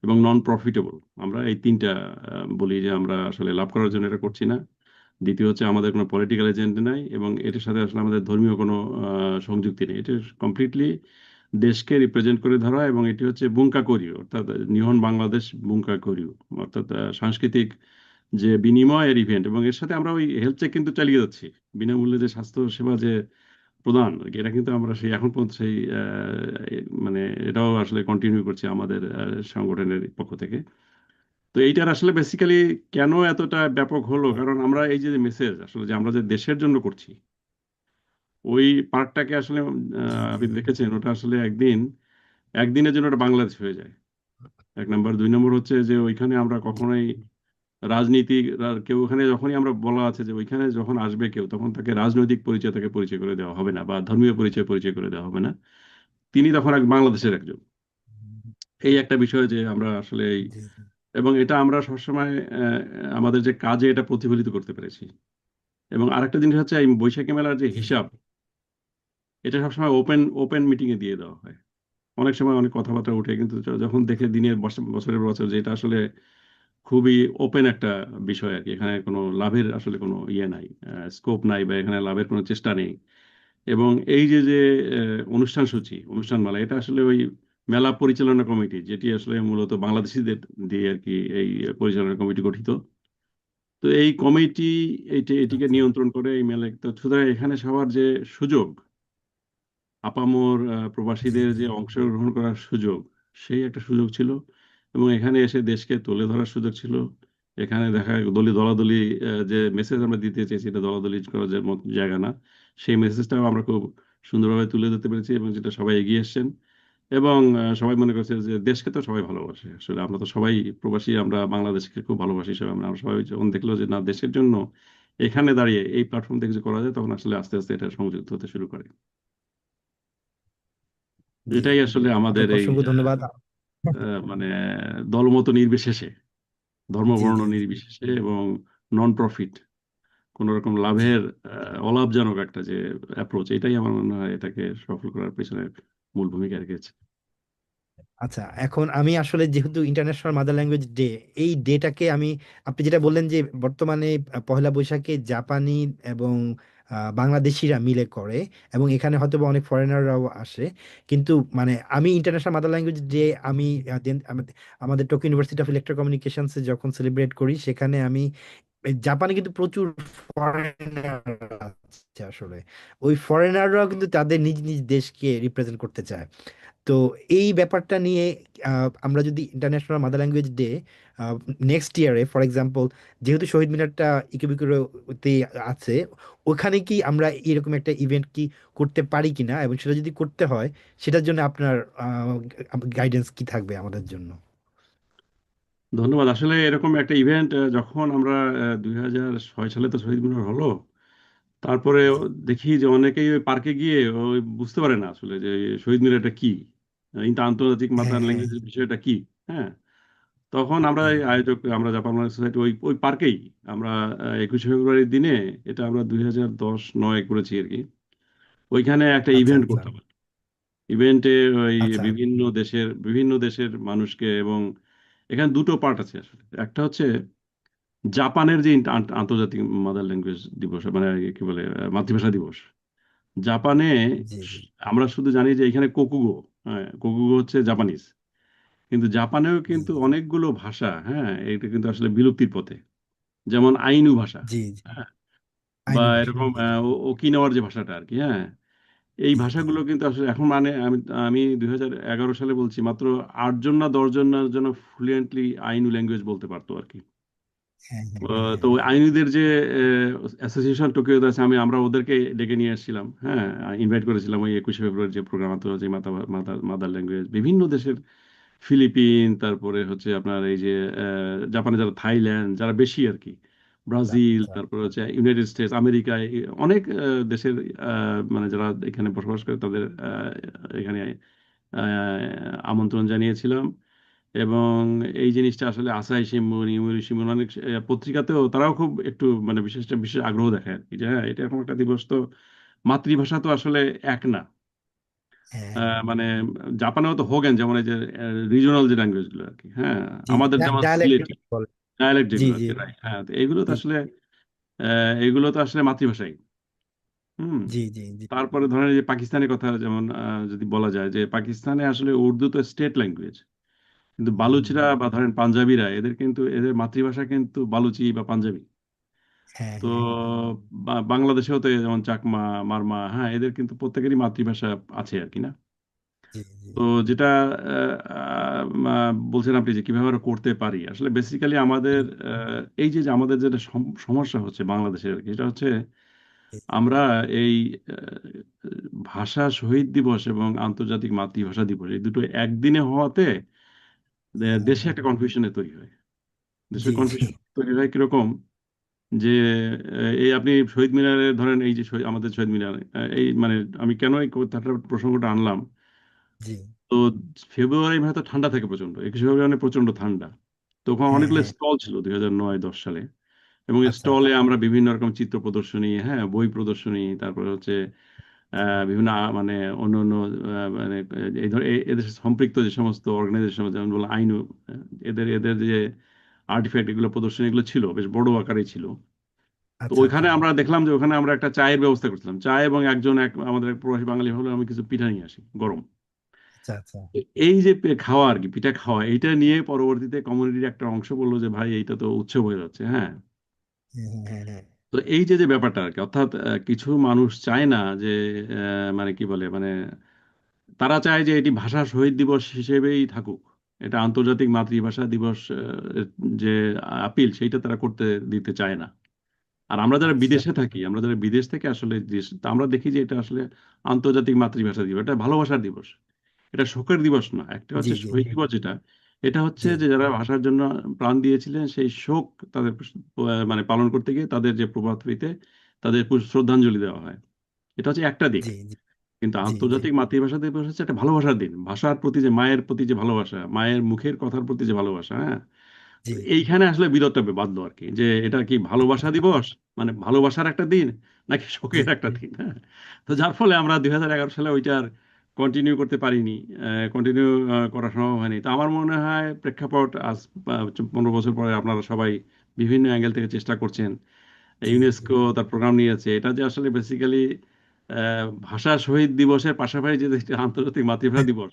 এবং নন প্রফিটেবল। আমরা এই তিনটা বলি যে আমরা আসলে লাভ করার জন্য এটা করছি না। দ্বিতীয় হচ্ছে আমাদের কোনো পলিটিক্যাল এজেন্ডা নাই, এবং এটার সাথে আসলে আমাদের ধর্মীয় কোনো সংযুক্তি নেই। এটা কমপ্লিটলি দেশকে রিপ্রেজেন্ট করে ধরা, এবং এটি হচ্ছে বুঙ্কা করিও, অর্থাৎ নিহন বাংলাদেশ বুঙ্কা করিও, অর্থাৎ সাংস্কৃতিক যে বিনিময়ের ইভেন্ট। এবং এর সাথে আমরা ওই হেলথ চেক কিন্তু চালিয়ে যাচ্ছি, বিনামূল্যে যে স্বাস্থ্য সেবা যে প্রদান, এটা কিন্তু আমরা সেই এখন পর্যন্ত সেই মানে এটাও আসলে কন্টিনিউ করছি আমাদের সংগঠনের পক্ষ থেকে। তো এইটার আসলে বেসিক্যালি কেন এতটা ব্যাপক হলো, কারণ আমরা এই যে মেসেজ আসলে যে আমরা যে দেশের জন্য করছি, ওই পার্টটাকে আসলে জি জি আপনি জি। দেখেছেন ওটা আসলে একদিনের জন্য ওটা বাংলাদেশ হয়ে যায়। এক নম্বর, দুই নম্বর হচ্ছে যে ওইখানে আমরা কখনোই রাজনীতি কেউ ওখানে যখনই আমরা বলা আছে যে ওইখানে যখন আসবে কেউ, তখন তাকে রাজনৈতিক পরিচয় তাকে পরিচয় করে দেওয়া হবে না, বা ধর্মীয় পরিচয় করে দেওয়া হবে না। তিনি তখন এক বাংলাদেশের একজন। এই একটা বিষয় যে আমরা আসলে জি জি। এবং এটা আমরা সবসময় আমাদের যে কাজে এটা প্রতিফলিত করতে পেরেছি। এবং আরেকটা জিনিস হচ্ছে এই বৈশাখী মেলার যে জি জি। হিসাব, এটা সবসময় ওপেন ওপেন মিটিং এ দিয়ে দেওয়া হয়। অনেক সময় অনেক কথাবার্তা উঠে, কিন্তু যখন দেখে দিনের বছরের বছর যে এটা আসলে খুবই ওপেন একটা বিষয় আর কি, এখানে কোনো লাভের আসলে কোনো ইয়ে নাই, স্কোপ নাই, বা এখানে লাভের কোনো চেষ্টা নেই। এবং এই যে যে অনুষ্ঠান সূচি, অনুষ্ঠানমালা, এটা আসলে ওই মেলা পরিচালনা কমিটি, যেটি আসলে মূলত বাংলাদেশিদের দিয়ে আর কি এই পরিচালনা কমিটি গঠিত। তো এই কমিটি এটিকে আচ্ছা। নিয়ন্ত্রণ করে এই মেলা। তো সুতরাং এখানে সবার যে সুযোগ, আপামর জি প্রবাসীদের জি। যে অংশগ্রহণ করার সুযোগ, সেই একটা সুযোগ ছিল। এবং এখানে এসে দেশকে তুলে ধরার সুযোগ ছিল। এখানে দেখা দলাদলি যে মেসেজ আমরা দিতে চেয়েছি, এটা দলাদলি করার যে জায়গা না। সেই মেসেজটাও আমরা খুব সুন্দরভাবে তুলে ধরতে পেরেছি, এবং যেটা সবাই এগিয়ে এসেছেন। এবং সবাই মনে করছে যে দেশকে তো সবাই ভালোবাসে, আসলে আমরা তো সবাই প্রবাসী, আমরা বাংলাদেশকে খুব ভালোবাসি সবাই। আমরা সবাই যখন দেখলো যে না, দেশের জন্য এখানে দাঁড়িয়ে এই প্ল্যাটফর্ম থেকে কিছু করা যায়, তখন আসলে আস্তে আস্তে এটা সংযুক্ত হতে শুরু করে। জি এটাই জি। আসলে আমাদের আপনাকে এই অসংখ্য ধন্যবাদ। মানে দলমত নির্বিশেষে, ধর্ম জি বর্ণ জি জি। নির্বিশেষে, এবং নন প্রফিট, কোন রকম লাভের অলাভজনক একটা যে অ্যাপ্রোচ, এটাই আমার মনে হয় এটাকে সফল করার পেছনে মূল ভূমিকা রেখেছে। আচ্ছা, এখন আমি আসলে যেহেতু ইন্টারন্যাশনাল মাদার ল্যাঙ্গুয়েজ ডে, এই ডেটাকে আমি, আপনি যেটা বললেন যে বর্তমানে পহেলা বৈশাখে জাপানি এবং বাংলাদেশিরা মিলে করে, এবং এখানে হয়তো বা অনেক ফরেনাররাও আসে। কিন্তু মানে আমি ইন্টারন্যাশনাল মাদার ল্যাঙ্গুয়েজ ডে আমি আমাদের টোকিও ইউনিভার্সিটি অফ ইলেকট্রোকমিউনিকেশনসে যখন সেলিব্রেট করি, সেখানে আমি এই জাপানে কিন্তু প্রচুর ফরেনার আছে আসলে। ওই ফরেনাররাও কিন্তু তাদের নিজ নিজ দেশকে রিপ্রেজেন্ট করতে চায়। তো এই ব্যাপারটা নিয়ে আমরা যদি international mother language day next ইয়ারে ফর এক্সাম্পল, যেহেতু শহীদ মিনারটা ইকুবিকুরোতে আছে, ওখানে কি আমরা এরকম একটা ইভেন্ট কি করতে পারি কিনা, এবং সেটা যদি করতে হয় সেটার জন্য আপনার গাইডেন্স কি থাকবে আমাদের জন্য? ধন্যবাদ। আসলে এরকম একটা ইভেন্ট যখন আমরা 2006 সালে তো শহীদ মিনার হলো, তারপরে জি দেখি যে অনেকেই ওই পার্কে গিয়ে ওই বুঝতে পারে না আসলে যে শহীদ মিনারটা কি, এটা আন্তর্জাতিক হ্যাঁ মাতার হ্যাঁ ল্যাঙ্গুয়েজের বিষয়টা কি। হ্যাঁ, তখন আমরা জি এই আয়োজক, আমরা জাপান বাংলাদেশ সোসাইটি ওই ওই পার্কেই আমরা 21শে ফেব্রুয়ারির দিনে, এটা আমরা 2010-9 করেছি আর কি, ওইখানে একটা আচ্ছা ইভেন্ট আচ্ছা করতাম। ইভেন্টে ওই আচ্ছা বিভিন্ন দেশের মানুষকে, এবং এখানে দুটো পার্ট আছে আসলে। একটা হচ্ছে জাপানের যে আন্তর্জাতিক মাদার ল্যাঙ্গুয়েজ দিবস, মানে কি বলে মাতৃভাষা দিবস। জাপানে জি জি আমরা শুধু জানি যে এখানে কোকুগো, হ্যাঁ কোকুগো হচ্ছে জাপানিজ, কিন্তু জাপানেও জি কিন্তু অনেকগুলো ভাষা, হ্যাঁ এটা কিন্তু আসলে বিলুপ্তির পথে। যেমন আইনু ভাষা, জি জি হ্যাঁ, বা আইনি ভাষা, এরকম জি জি ওকিনাওয়ার যে ভাষাটা আর কি, হ্যাঁ এই জি জি ভাষাগুলো কিন্তু আসলে এখন, মানে আমি আমি 2011 সালে বলছি, মাত্র 8 জন না 10 জন না যেন ফ্লুয়েন্টলি আইনু ল্যাঙ্গুয়েজ বলতে পারতো আর কি। হ্যাঁ হ্যাঁ হ্যাঁ তো হ্যাঁ ওই আইনুদের যে অ্যাসোসিয়েশন টোকিওতে আছে, আমরা ওদেরকে ডেকে নিয়ে এসেছিলাম, হ্যাঁ ইনভাইট করেছিলাম ওই 21শে ফেব্রুয়ারি যে প্রোগ্রাম, আন্তর্জাতিক মাদার ল্যাঙ্গুয়েজ, বিভিন্ন দেশের, ফিলিপিন, তারপরে হচ্ছে আপনার এই যে জাপানে যারা, থাইল্যান্ড যারা বেশি আর কি, আচ্ছা ব্রাজিল, আচ্ছা তারপরে হচ্ছে ইউনাইটেড স্টেটস, আমেরিকায় অনেক দেশের মানে যারা এখানে বসবাস করে তাদের এখানে আমন্ত্রণ জানিয়েছিলাম। এবং এই জিনিসটা আসলে আসাই শিম্বুন, ইউমিuri শিম্বুন, অনেক পত্রিকাতেও তারাও খুব একটু মানে বিশেষ আগ্রহ দেখায় আর কি, যে হ্যাঁ এটা এরকম একটা দিবস। তো মাতৃভাষা তো আসলে এক না, হ্যাঁ হ্যাঁ মানে জাপানেও তো হোগেন, যেমন এই যে রিজনাল যে ল্যাঙ্গুয়েজ গুলো আর কি, হ্যাঁ জি জি আমাদের যেমন ডায়ালেক্ট সিলেটি বলে। ডায়ালেক্ট জি যেগুলো আর জি কি, রাইট, হ্যাঁ তো এগুলো তো জি আসলে মাতৃভাষাই। হুম। জি জি জি তারপরে ধরেন এই যে পাকিস্তানের কথা যেমন যদি বলা যায়, যে পাকিস্তানে আসলে উর্দু তো স্টেট ল্যাঙ্গুয়েজ, কিন্তু হুম, হুম, বালুচরা হুম। বা ধরেন পাঞ্জাবিরা, এদের কিন্তু এদের মাতৃভাষা কিন্তু বালুচি বা পাঞ্জাবি। হ্যাঁ তো হ্যাঁ বাংলাদেশেও তো এই যেমন চাকমা, মারমা, হ্যাঁ এদের কিন্তু প্রত্যেকেরই মাতৃভাষা আছে আর কি, না? জি জি তো যেটা বলছেন আপনি যে কিভাবে আমরা করতে পারি, আসলে বেসিক্যালি আমাদের এই যে যে আমাদের যেটা সমস্যা হচ্ছে বাংলাদেশের আর কি, এটা হচ্ছে জি আমরা এই ভাষা শহীদ দিবস এবং আন্তর্জাতিক মাতৃভাষা দিবস এই দুটো একদিনে হওয়াতে হ্যাঁ দেশে হ্যাঁ একটা কনফিউশনের তৈরি হয়। দেশের জি জি কনফিউশন তৈরি হয় কিরকম, যে এই আপনি শহীদ মিনারে ধরেন, এই যে আমাদের শহীদ মিনার, এই মানে আমি কেন এই কথাটার প্রসঙ্গটা আনলাম, জি তো ফেব্রুয়ারি মাসে তো ঠান্ডা থাকে প্রচন্ড, 21শে ফেব্রুয়ারি মানে প্রচন্ড ঠান্ডা। তো ওখানে হ্যাঁ অনেকগুলো হ্যাঁ স্টল ছিল 2009-10 সালে, এবং আচ্ছা স্টলে আচ্ছা আমরা বিভিন্ন রকম চিত্র প্রদর্শনী, হ্যাঁ বই প্রদর্শনী, তারপরে হচ্ছে বিভিন্ন মানে অন্য অন্য মানে এই ধর এদের সাথে সম্পৃক্ত যে সমস্ত অর্গানাইজেশন, যেমন বলে আইনু, এদের এদের যে আর্টিফ্যাক্ট, এগুলো প্রদর্শনী, এগুলো ছিল বেশ বড় আকারে ছিল। তো আচ্ছা ওইখানে আচ্ছা আমরা দেখলাম যে ওখানে আমরা একটা চায়ের ব্যবস্থা করছিলাম, চা, এবং আমাদের এক প্রবাসী বাঙালি হলো, আমি কিছু পিঠা নিয়ে আসি গরম। আচ্ছা আচ্ছা এই যে খাওয়া আর কি, পিঠা খাওয়া, এটা নিয়ে পরবর্তীতে কমিউনিটির একটা অংশ বললো যে ভাই এইটা তো উৎসব হয়ে যাচ্ছে, হ্যাঁ। হ্যাঁ হ্যাঁ হ্যাঁ হ্যাঁ তো এই যে যে ব্যাপারটা আর কি, অর্থাৎ কিছু মানুষ চায় না যে মানে কি বলে, মানে তারা চায় যে এটি ভাষা শহীদ দিবস হিসেবেই থাকুক, এটা আন্তর্জাতিক মাতৃভাষা দিবস যে আপিল, সেইটা তারা করতে দিতে চায় না। আর আমরা যারা আচ্ছা বিদেশে থাকি, আমরা যারা বিদেশ থেকে আসলে তা আমরা দেখি যে এটা আসলে আন্তর্জাতিক মাতৃভাষা দিবস, এটা ভালোবাসার দিবস, এটা শোকের দিবস না। একটা জি হচ্ছে জি শহীদ দিবস, যেটা এটা হচ্ছে জি যে যারা ভাষার জন্য প্রাণ দিয়েছিলেন, সেই শোক তাদের মানে পালন করতে গিয়ে তাদের যে প্রভাতফেরিতে তাদের শ্রদ্ধাঞ্জলি দেওয়া হয়। এটা হচ্ছে একটা দিক। জি জি কিন্তু জি জি আন্তর্জাতিক মাতৃভাষা দিবস হচ্ছে একটা ভালোবাসার দিন, ভাষার প্রতি যে, মায়ের প্রতি যে ভালোবাসা, মায়ের মুখের কথার প্রতি যে ভালোবাসা, হ্যাঁ। জি তো এইখানে আসলে বিরোধটা বাঁধলো আর কি, যে এটা কি ভালোবাসা দিবস, মানে ভালোবাসার একটা দিন, নাকি জি শোকের একটা দিন, হ্যাঁ। তো যার ফলে আমরা 2011 সালে ওইটার কন্টিনিউ করতে পারিনি, কন্টিনিউ করা সম্ভব হয়নি। তো আমার মনে হয় প্রেক্ষাপট আজ 15 বছর পরে আপনারা সবাই বিভিন্ন অ্যাঙ্গেল থেকে চেষ্টা করছেন, জি জি ইউনেস্কো তার প্রোগ্রাম নিয়েছে, এটা যে আসলে বেসিক্যালি ভাষা শহীদ দিবসের পাশাপাশি যে আন্তর্জাতিক মাতৃভাষা দিবস,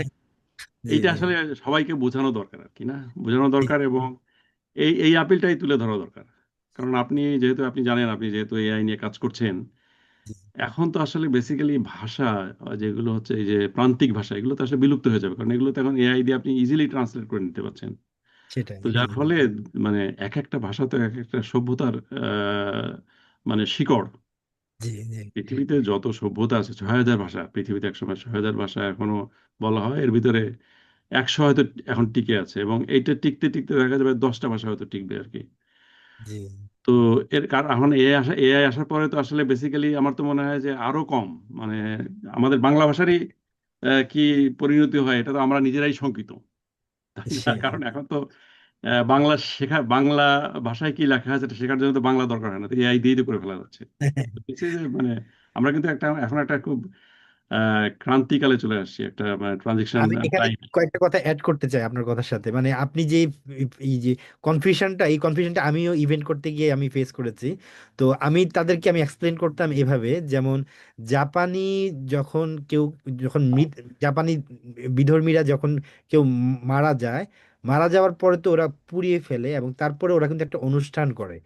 জি এইটা জি আসলে সবাইকে বোঝানো দরকার আর কি, না বোঝানো ঠিক। দরকার, এবং এই আপিলটাই তুলে ধরা দরকার। কারণ আপনি জানেন, আপনি যেহেতু এআই নিয়ে কাজ করছেন, জি, এখন তো আসলে বেসিক্যালি ভাষা যেগুলো হচ্ছে এই যে প্রান্তিক ভাষা, এগুলো তো আসলে বিলুপ্ত হয়ে যাবে, কারণ এগুলো তো এখন এআই দিয়ে আপনি ইজিলি ট্রান্সলেট করে নিতে পারছেন। সেটাই। তো যার ফলে মানে এক একটা ভাষা তো এক একটা সভ্যতার মানে শিকড়। জি জি পৃথিবীতে যত সভ্যতা আছে, ৬,০০০ ভাষা, পৃথিবীতে একসময় ৬,০০০ ভাষা এখনো বলা হয়, এর ভিতরে ১০০ হয়তো এখন টিকে আছে, এবং এইটা টিকতে টিকতে দেখা যাবে ১০টা ভাষা হয়তো টিকবে আর কি। জি তো এর কারণ এখন এআই আসার পরে তো আসলে বেসিক্যালি আমার তো মনে হয় যে আরো কম, মানে আমাদের বাংলা ভাষারই কি পরিণতি হয়, এটা তো আমরা নিজেরাই শঙ্কিত, তাই না? সে কারণ এখন তো বাংলা ভাষায় কি লেখা আছে এটা শেখার জন্য তো বাংলা দরকার হয় না, তো এআই দিয়েই তো করে ফেলা যাচ্ছে। This is মানে আমরা কিন্তু এখন একটা খুব ক্রান্তিকালে চলে আসছি, একটা ট্রানজিশন আমি এখানে টাইম। কয়েকটা কথা অ্যাড করতে চাই আপনার কথার সাথে। মানে আপনি যে এই যে এই কনফিউশনটা আমিও ইভেন্ট করতে গিয়ে আমি ফেস করেছি। তো তাদেরকে আমি এক্সপ্লেন করতাম এভাবে, যেমন জাপানি যখন জাপানি বিধর্মীরা যখন কেউ মারা যায়, মারা যাওয়ার পরে তো ওরা পুড়িয়ে ফেলে এবং তারপরে ওরা কিন্তু একটা অনুষ্ঠান করে।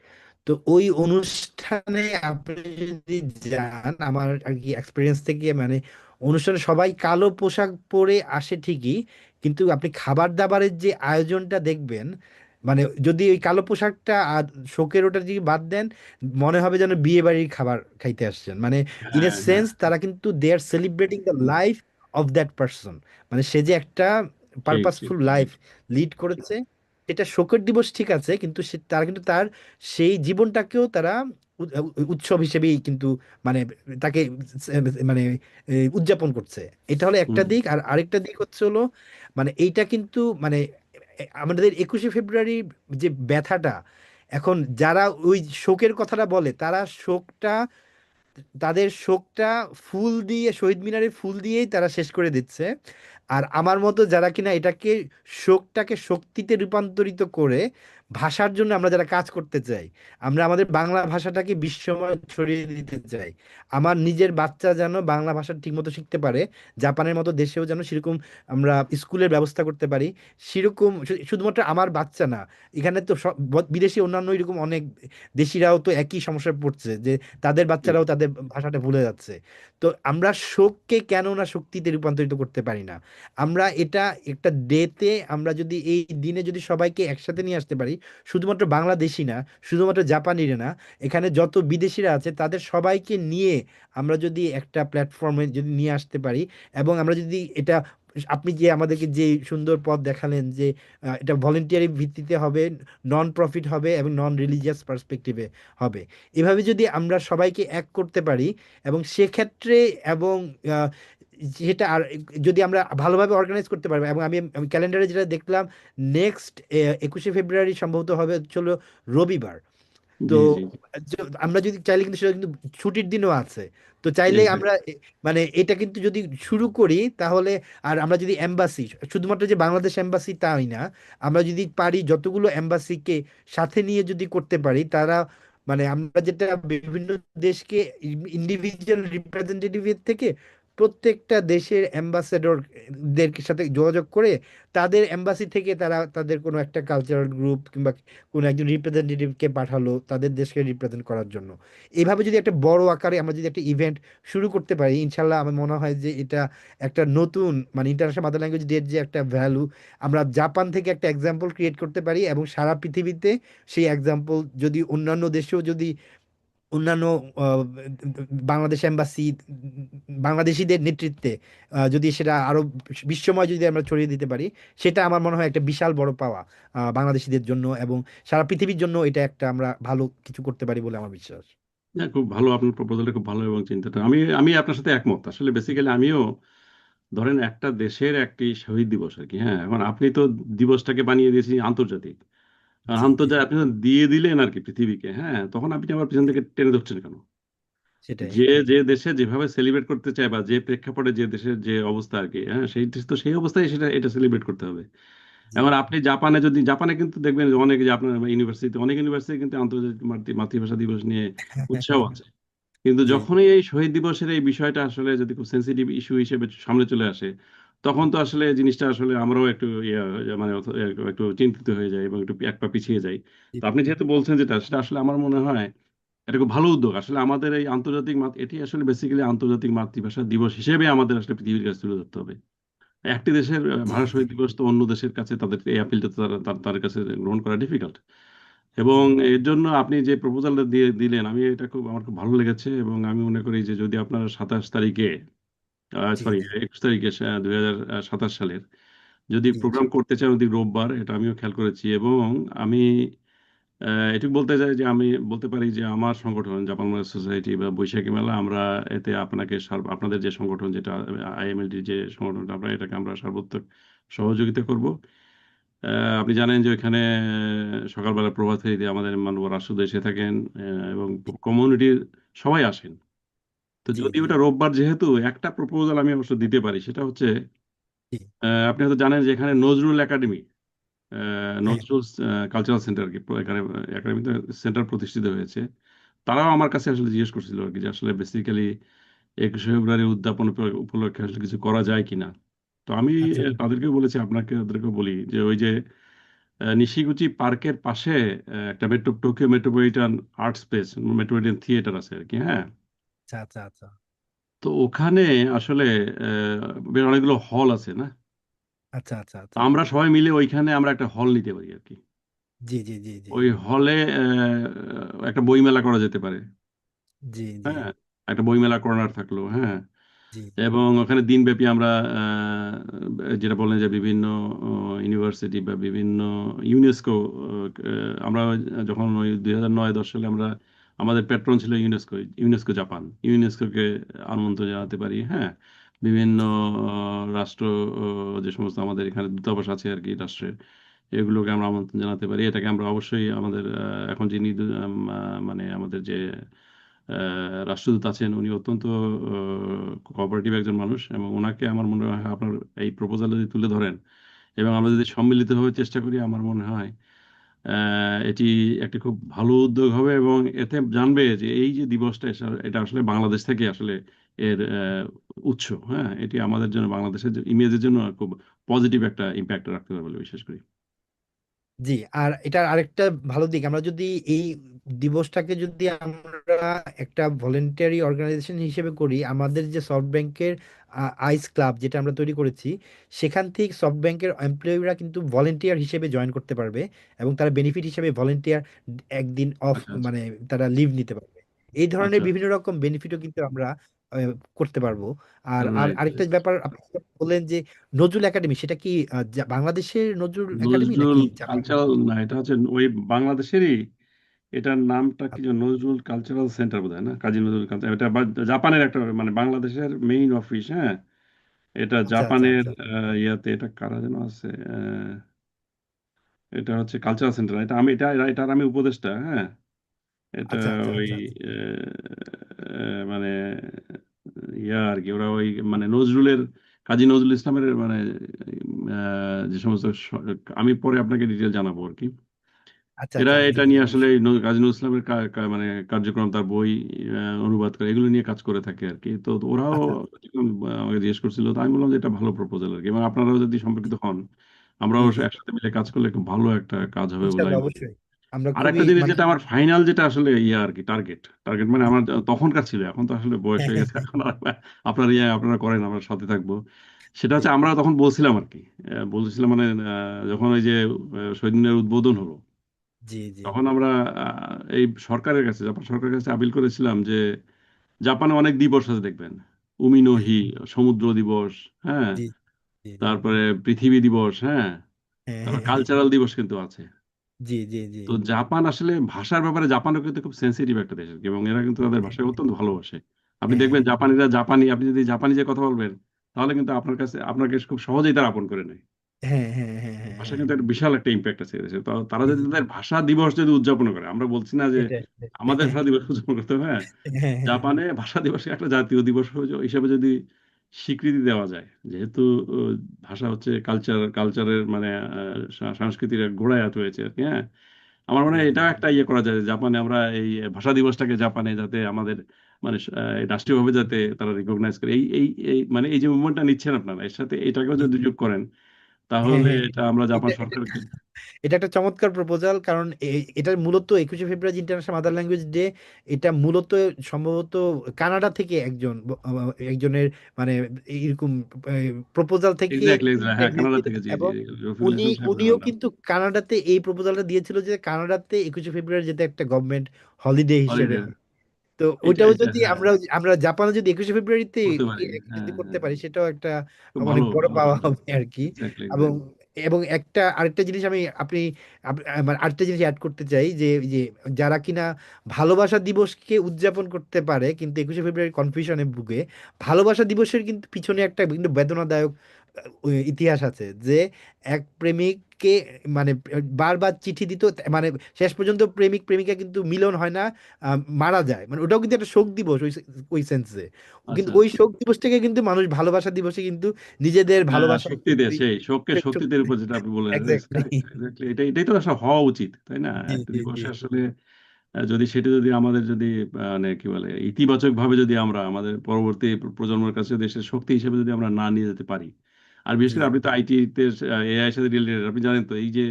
তো ওই অনুষ্ঠানে আপনি যদি যান, আমার আর কি এক্সপিরিয়েন্স থেকে, মানে অনুষ্ঠানে সবাই কালো পোশাক পরে আসে ঠিকই, কিন্তু আপনি খাবার দাবারের যে আয়োজনটা দেখবেন, মানে যদি ওই কালো পোশাকটা আর শোকের ওটা যদি বাদ দেন, মনে হবে যেন বিয়ে বাড়ির খাবার খাইতে আসছেন। মানে ইন এ হ্যাঁ, হ্যাঁ, সেন্স তারা কিন্তু they are celebrating the life of that person. মানে সে যে একটা ঠিক ঠিক। পারপাসফুল লাইফ লিড করেছে, এটা শোকের দিবস ঠিক আছে, কিন্তু তারা কিন্তু তার সেই জীবনটাকেও তারা উৎসব হিসেবেই কিন্তু, মানে তাকে মানে উদযাপন করছে। এটা হলো একটা হুম, দিক। আর আরেকটা দিক হচ্ছে হলো, মানে এইটা কিন্তু মানে আমাদের 21শে ফেব্রুয়ারি যে ব্যথাটা, এখন যারা ওই শোকের কথাটা বলে, তারা তাদের শোকটা ফুল দিয়ে, শহীদ মিনারে ফুল দিয়েই তারা শেষ করে দিচ্ছে। আর আমার মতো যারা কিনা এটাকে, শোকটাকে শক্তিতে রূপান্তরিত করে ভাষার জন্য আমরা যারা কাজ করতে চাই, আমরা আমাদের বাংলা ভাষাটাকে বিশ্বময় ছড়িয়ে দিতে চাই। আমার নিজের বাচ্চা যেন বাংলা ভাষা ঠিকমতো শিখতে পারে, জাপানের মতো দেশেও যেন সেরকম আমরা স্কুলের ব্যবস্থা করতে পারি। সেরকম শুধুমাত্র আমার বাচ্চা না, এখানে তো সব বিদেশি অন্যান্য এরকম অনেক দেশিরাও তো একই সমস্যায় পড়ছে যে তাদের ঠিক। বাচ্চারাও তাদের ভাষাটা ভুলে যাচ্ছে। তো আমরা শোককে কেন না শক্তিতে রূপান্তরিত করতে পারি না? আমরা এটা একটা ডেতে, আমরা যদি এই দিনে যদি সবাইকে একসাথে নিয়ে আসতে পারি, শুধুমাত্র বাংলাদেশি না, শুধুমাত্র জাপানিরা না, এখানে যত বিদেশিরা আছে তাদের সবাইকে নিয়ে আমরা যদি একটা প্ল্যাটফর্মে যদি নিয়ে আসতে পারি, এবং আমরা যদি এটা, আপনি যে আমাদেরকে যে সুন্দর পথ দেখালেন যে এটা ভলেন্টিয়ারি ভিত্তিতে হবে, নন প্রফিট হবে এবং নন রিলিজিয়াস পার্সপেক্টিভে হবে, এভাবে যদি আমরা সবাইকে এক করতে পারি, এবং সেক্ষেত্রে, এবং আহ, সেটা আর যদি আমরা ভালোভাবে অর্গানাইজ করতে পারবো, এবং আমি ক্যালেন্ডারে যেটা দেখলাম, নেক্সট 21শে ফেব্রুয়ারি সম্ভবত হবে হলো রবিবার। তো জি জি জি। আমরা যদি চাইলে কিন্তু সেটা কিন্তু ছুটির দিনও আছে। তো চাইলে আমরা এক্স্যাক্ট। মানে এটা কিন্তু যদি শুরু করি তাহলে, আর আমরা যদি এম্বাসি, শুধুমাত্র যে বাংলাদেশ এম্বাসি তাই না, আমরা যদি পারি যতগুলো এম্বাসিকে সাথে নিয়ে যদি করতে পারি, তারা, মানে আমরা যেটা বিভিন্ন দেশকে ইন্ডিভিজুয়াল রিপ্রেজেন্টেটিভের থেকে প্রত্যেকটা দেশের অ্যাম্বাসেডরদের সাথে যোগাযোগ করে, তাদের এম্বাসি থেকে তারা তাদের কোনো একটা কালচারাল গ্রুপ কিংবা কোনো একজন রিপ্রেজেন্টেটিভকে পাঠালো তাদের দেশকে রিপ্রেজেন্ট করার জন্য। এইভাবে যদি একটা বড় আকারে আমরা যদি একটা ইভেন্ট শুরু করতে পারি, ইনশাল্লাহ আমার মনে হয় যে এটা একটা নতুন, মানে ইন্টারন্যাশনাল মাদার ল্যাঙ্গুয়েজ ডের যে একটা ভ্যালু, আমরা জাপান থেকে একটা এক্সাম্পল ক্রিয়েট করতে পারি, এবং সারা পৃথিবীতে সেই এক্সাম্পল যদি অন্যান্য দেশেও যদি অন্যান্য আহ, বাংলাদেশ এম্বাসি বাংলাদেশিদের নেতৃত্বে যদি সেটা আরো বিশ্বময় যদি আমরা ছড়িয়ে দিতে পারি, সেটা আমার মনে হয় একটা বিশাল বড় পাওয়া বাংলাদেশিদের জন্য, এবং সারা পৃথিবীর জন্য এটা একটা আমরা ভালো কিছু করতে পারি বলে আমার বিশ্বাস। না, খুব ভালো, আপনার প্রপোজালটা খুব ভালো, এবং চিন্তাটা আমি আমি আপনার সাথে একমত। আসলে বেসিক্যালি আমিও ধরেন একটা দেশের একটি শহীদ দিবস আর কি, হ্যাঁ, এখন আপনি তো দিবসটাকে বানিয়ে দিয়েছেন আন্তর্জাতিক। আর জি জি আন্তর্জাতিক আপনি যখন দিয়ে দিলেন আর কি পৃথিবীকে, হ্যাঁ, তখন আপনি আবার পিছন থেকে টেনে ধরছেন কেন? সেটাই। যে যে দেশে যেভাবে সেলিব্রেট করতে চায়, বা যে প্রেক্ষাপটে যে দেশের যে অবস্থা আর কি, হ্যাঁ, সেই দেশ তো সেই অবস্থায় এটা সেলিব্রেট করতে হবে। জি। এখন আপনি জাপানে যদি, জাপানে কিন্তু দেখবেন যে অনেক, যে আপনার ইউনিভার্সিটি, অনেক ইউনিভার্সিটি কিন্তু আন্তর্জাতিক মাতৃভাষা দিবস নিয়ে উৎসাহ আছে। কিন্তু জি জি যখনই এই শহীদ দিবসের এই বিষয়টা আসলে যদি খুব সেন্সিটিভ ইস্যু হিসেবে সামনে চলে আসে, তখন তো আসলে জিনিসটা আসলে আমরাও একটু মানে একটু চিন্তিত হয়ে যায় এবং একটু এক পা পিছিয়ে যাই। জি তো আপনি যেহেতু বলছেন যেটা, সেটা আসলে আমার মনে হয় এটা খুব ভালো উদ্যোগ। আসলে আমাদের এই আন্তর্জাতিক এটি আসলে বেসিক্যালি আন্তর্জাতিক মাতৃভাষা দিবস হিসেবে আমাদের আসলে পৃথিবীর কাছে তুলে ধরতে হবে। একটি দেশের জি ভাষা জি শহীদ দিবস তো অন্য দেশের কাছে তাদের এই অ্যাপিলটা তার কাছে গ্রহণ করা ডিফিকাল্ট। জি এবং এর জন্য আপনি যে প্রপোজালটা দিয়ে দিলেন, আমি এটা আমার খুব ভালো লেগেছে। এবং আমি মনে করি যে যদি আপনারা 27 তারিখে, জি সরি জি 21 তারিখে, 2027 সালের যদি জি প্রোগ্রাম করতে চান ওদিক রোববার, এটা আমিও খেয়াল করেছি। এবং আমি এটুকু বলতে চাই যে আমি বলতে পারি যে আমার সংগঠন জাপান বাংলাদেশ সোসাইটি বা বৈশাখী মেলা, আমরা এতে আপনাকে আপনাদের যে সংগঠন যেটা আইএমএলটি যে সংগঠনটা, আমরা এটাকে আমরা সর্বোত্তক সহযোগিতা করব। আপনি জানেন যে ওইখানে সকালবেলা প্রভাত ফেরিতে আমাদের মাননীয় রাষ্ট্রদূত এসে থাকেন, এবং কমিউনিটির সবাই আসেন। তো জি যদি জি ওটা রোববার, যেহেতু একটা প্রপোজাল আমি অবশ্য দিতে পারি, সেটা হচ্ছে জি আপনি হয়তো জানেন যে এখানে নজরুল একাডেমি, হ্যাঁ নজরুল কালচারাল সেন্টার কি এখানে একাডেমিতে সেন্টার প্রতিষ্ঠিত হয়েছে। তারাও আমার কাছে আসলে জিজ্ঞেস করছিল আর কি, যে আসলে বেসিক্যালি 21শে ফেব্রুয়ারি উদযাপন উপলক্ষে আসলে কিছু করা যায় কিনা। তো আমি আচ্ছা তাদেরকে বলেছি, আপনাকে ওদেরকে বলি যে ওই যে নিশিগুচি পার্কের পাশে একটা Tokyo metropolitan art space, metropolitan theatre আছে আর কি, হ্যাঁ। আচ্ছা আচ্ছা আচ্ছা তো ওখানে আসলে বেশ অনেকগুলো হল আছে না। আচ্ছা আচ্ছা তো আচ্ছা আমরা সবাই মিলে ওইখানে আমরা একটা হল নিতে পারি আর কি। জি জি জি জি ওই হলে একটা বইমেলা করা যেতে পারে, জি জি হ্যাঁ। একটা বইমেলা কর্নার থাকলো, হ্যাঁ। জি এবং ওখানে দিনব্যাপী আমরা যেটা বললেন যে বিভিন্ন ইউনিভার্সিটি বা বিভিন্ন ইউনেস্কো, আমরা যখন ওই 2009-10 সালে আমরা, আমাদের প্যাট্রন ছিল ইউনেস্কো, ইউনেস্কো জাপান, ইউনেস্কোকে আমন্ত্রণ জানাতে পারি, হ্যাঁ। বিভিন্ন জি রাষ্ট্র, যে সমস্ত আমাদের এখানে দূতাবাস আছে আর কি রাষ্ট্রের, এগুলোকে আমরা আমন্ত্রণ জানাতে পারি। এটাকে আমরা অবশ্যই আমাদের এখন যিনি মানে আমাদের যে রাষ্ট্রদূত আছেন, উনি অত্যন্ত কোঅপারেটিভ একজন মানুষ, এবং ওনাকে আমার মনে হয় আপনার এই প্রপোজাল যদি তুলে ধরেন এবং আমরা জি যদি সম্মিলিতভাবে চেষ্টা করি, আমার মনে হয় এটি একটি খুব ভালো উদ্যোগ হবে। এবং এতে জানবে যে এই যে দিবসটা, এটা আসলে বাংলাদেশ থেকে আসলে এর উৎস, হ্যাঁ। এটি আমাদের জন্য, বাংলাদেশের ইমেজের জন্য খুব পজিটিভ একটা ইম্প্যাক্ট রাখতে পারবে বলে বিশেষ করি। জি। আর এটার আরেকটা ভালো দিক, আমরা যদি এই দিবসটাকে যদি আমরা একটা ভলেন্টারি অর্গানাইজেশন হিসেবে করি, আমাদের যে সফট ব্যাংকের আইস ক্লাব যেটা আমরা তৈরি করেছি, সেখান থেকে সফট ব্যাংকের এমপ্লয়িরা কিন্তু ভলেন্টিয়ার হিসেবে জয়েন করতে পারবে, এবং তারা বেনিফিট হিসেবে ভলেন্টিয়ার একদিন অফ, আচ্ছা, আচ্ছা, মানে তারা লিভ নিতে পারবে। এই ধরনের আচ্ছা। বিভিন্ন রকম বেনিফিটও কিন্তু আমরা করতে পারবো। আর আর রাইট, আরেকটা রাইট। ব্যাপার আপনি বললেন যে নজরুল একাডেমি, সেটা কি বাংলাদেশের নজরুল একাডেমি নাকি নজরুল জাপান? কালচারাল না, এটা হচ্ছে ওই বাংলাদেশেরই। এটার নামটা কি যেন, নজরুল কালচারাল সেন্টার বোধহয়, না কাজী নজরুল কালচার, এটা জাপানের একটা, মানে বাংলাদেশের মেইন অফিস, হ্যাঁ। এটা আচ্ছা আচ্ছা জাপানের আচ্ছা ইয়াতে, এটা কারা যেন আছে, এটা হচ্ছে কালচারাল সেন্টার। এটা আমি, এটার আমি উপদেষ্টা, হ্যাঁ। এটা আচ্ছা আচ্ছা ওই আচ্ছা আচ্ছা মানে ইয়া আর কি, ওরা ওই মানে নজরুলের, কাজী নজরুল ইসলামের মানে যে সমস্ত আমি পরে আপনাকে ডিটেল জানাবো আর কি। আচ্ছা এরা আচ্ছা জি এটা জি নিয়ে আসলে অবশ্যই। কাজী নজরুল ইসলামের মানে কার্যক্রম, তার বই অনুবাদ করে, এগুলো নিয়ে কাজ করে থাকে আর কি। তো ওরাও আচ্ছা আমাকে জিজ্ঞেস করছিল, তো আমি বললাম যে এটা ভালো প্রপোজাল আর কি, এবং আপনারাও যদি সম্পর্কিত হন, আমরাও জি জি একসাথে মিলে কাজ করলে খুব ভালো একটা কাজ হবে বলে ইনশাল্লাহ আমি মনে করি। অবশ্যই। আমরা আর একটা খুবই জিনিস মানে যেটা আমার ফাইনাল, যেটা আসলে ইয়ে আর কি, টার্গেট, মানে আমার তখনকার ছিল, এখন তো আসলে বয়স হয়ে গেছে, এখন আর আপনার আপনারা করেন, আমরা সাথে থাকবো। সেটা জি হচ্ছে আমরা তখন বলছিলাম আর কি, বলছিলাম মানে যখন ওই যে শহীদ মিনার উদ্বোধন হলো, জি জি তখন আমরা এই সরকারের কাছে, জাপান সরকারের কাছে আপিল করেছিলাম যে জাপানে অনেক দিবস আছে দেখবেন, জি উমিনোহি, সমুদ্র দিবস, হ্যাঁ। জি জি জি তারপরে পৃথিবী দিবস, হ্যাঁ। হ্যাঁ তারপর হ্যাঁ হ্যাঁ কালচারাল দিবস কিন্তু আছে। জি জি জি তো জাপান আসলে ভাষার ব্যাপারে, জাপানও কিন্তু খুব সেন্সিটিভ একটা দেশ আর কি, এবং এরা কিন্তু তাদের হ্যাঁ ভাষাকে অত্যন্ত ভালোবাসে। আপনি হ্যাঁ দেখবেন জাপানিরা, আপনি যদি জাপানি যে কথা বলবেন, তাহলে কিন্তু আপনাকে খুব সহজেই তারা আপন করে নেয়। হ্যাঁ হ্যাঁ হ্যাঁ হ্যাঁ ভাষা হ্যাঁ কিন্তু একটা বিশাল একটা ইম্প্যাক্ট আছে এদেশে। তো তারা জি যদি জি তাদের ভাষা দিবস যদি উদযাপন করে, আমরা বলছি না যে সেটাই আমাদের ভাষা দিবস উদযাপন করতে হবে, হ্যাঁ। হ্যাঁ হ্যাঁ জাপানে ভাষা দিবসকে একটা জাতীয় দিবস হিসেবে যদি স্বীকৃতি দেওয়া যায়। যেহেতু ভাষা হচ্ছে কালচারের মানে সংস্কৃতির এক গোড়ায় রয়েছে আর কি। হ্যাঁ, আমার মনে জি হয় জি এটাও একটা ইয়ে করা যায়, জাপানে আমরা এই ভাষা দিবসটাকে জাপানে যাতে আমাদের মানে রাষ্ট্রীয়ভাবে যাতে তারা রিকগনাইজ করে, এই এই এই মানে এই যে মুভমেন্টটা নিচ্ছেন আপনারা, এর সাথে এটাকেও জি যদি জি। যোগ করেন হ্যাঁ তাহলে হ্যাঁ এটা আমরা জাপান এটা এটা সরকারকে। এটা একটা চমৎকার প্রপোজাল, কারণ এটা মূলত 21শে ফেব্রুয়ারি ইন্টারন্যাশনাল মাদার ল্যাঙ্গুয়েজ ডে। এটা মূলত সম্ভবত কানাডা থেকে একজনের মানে এরকম প্রপোজাল থেকে এক্স্যাক্টলি, হ্যাঁ, কানাডা হয়েছিল। থেকে, জি জি এবং জি, রফিকুল উনি ইসলাম সাহেব উনিও কানাডা। কিন্তু কানাডাতে এই প্রপোজালটা দিয়েছিল যে কানাডাতে 21শে ফেব্রুয়ারি যেটা একটা গভর্নমেন্ট হলিডে হিসেবে হলিডে, হয়। তো এটা ওইটাও এটা যদি হ্যাঁ, আমরা আমরা জাপানে যদি 21শে ফেব্রুয়ারিতে করতে পারি। যদি হ্যাঁ করতে হ্যাঁ, পারি, সেটাও একটা খুব অনেক ভালো বড় ভালো পাওয়া হবে। হবে আর কি। এক্স্যাক্টলি এবং এক্স্যাক্টলি। এবং আরেকটা জিনিস আমি আমার আরেকটা জিনিস অ্যাড করতে চাই যে যারা কিনা ভালোবাসা দিবসকে উদযাপন করতে পারে কিন্তু 21শে ফেব্রুয়ারি কনফিউশনে ভুগে, ভালোবাসা দিবসের কিন্তু পিছনে একটা কিন্তু বেদনাদায়ক ইতিহাস আছে। যে এক প্রেমিককে মানে বারবার চিঠি দিত, মানে শেষ পর্যন্ত প্রেমিক প্রেমিকা কিন্তু মিলন হয় না, মারা যায়। মানে ওটাও কিন্তু একটা শোক দিবস ওই সেন্সে। কিন্তু আচ্ছা, ওই শোক দিবসটাকে কিন্তু মানুষ ভালোবাসা দিবসে কিন্তু নিজেদের হ্যাঁ, ভালোবাসা শক্তি দেয়, সেই শোককে শক্তিদের উপর যেটা আপনি বললেন, এক্স্যাক্টলি। এক্স্যাক্টলি এটাই তো আসলে হওয়া উচিত, তাই না? জি একটা জি জি দিবসে আসলে যদি সেটা যদি আমাদের যদি মানে কি বলে ইতিবাচক ভাবে যদি আমরা আমাদের পরবর্তী প্রজন্মের কাছে দেশের শক্তি হিসেবে যদি আমরা না নিয়ে যেতে পারি। আর বিশেষ জি করে আপনি তো আইটি তে এআই এর সাথে রিলেটেড, আপনি জানেন তো এই যে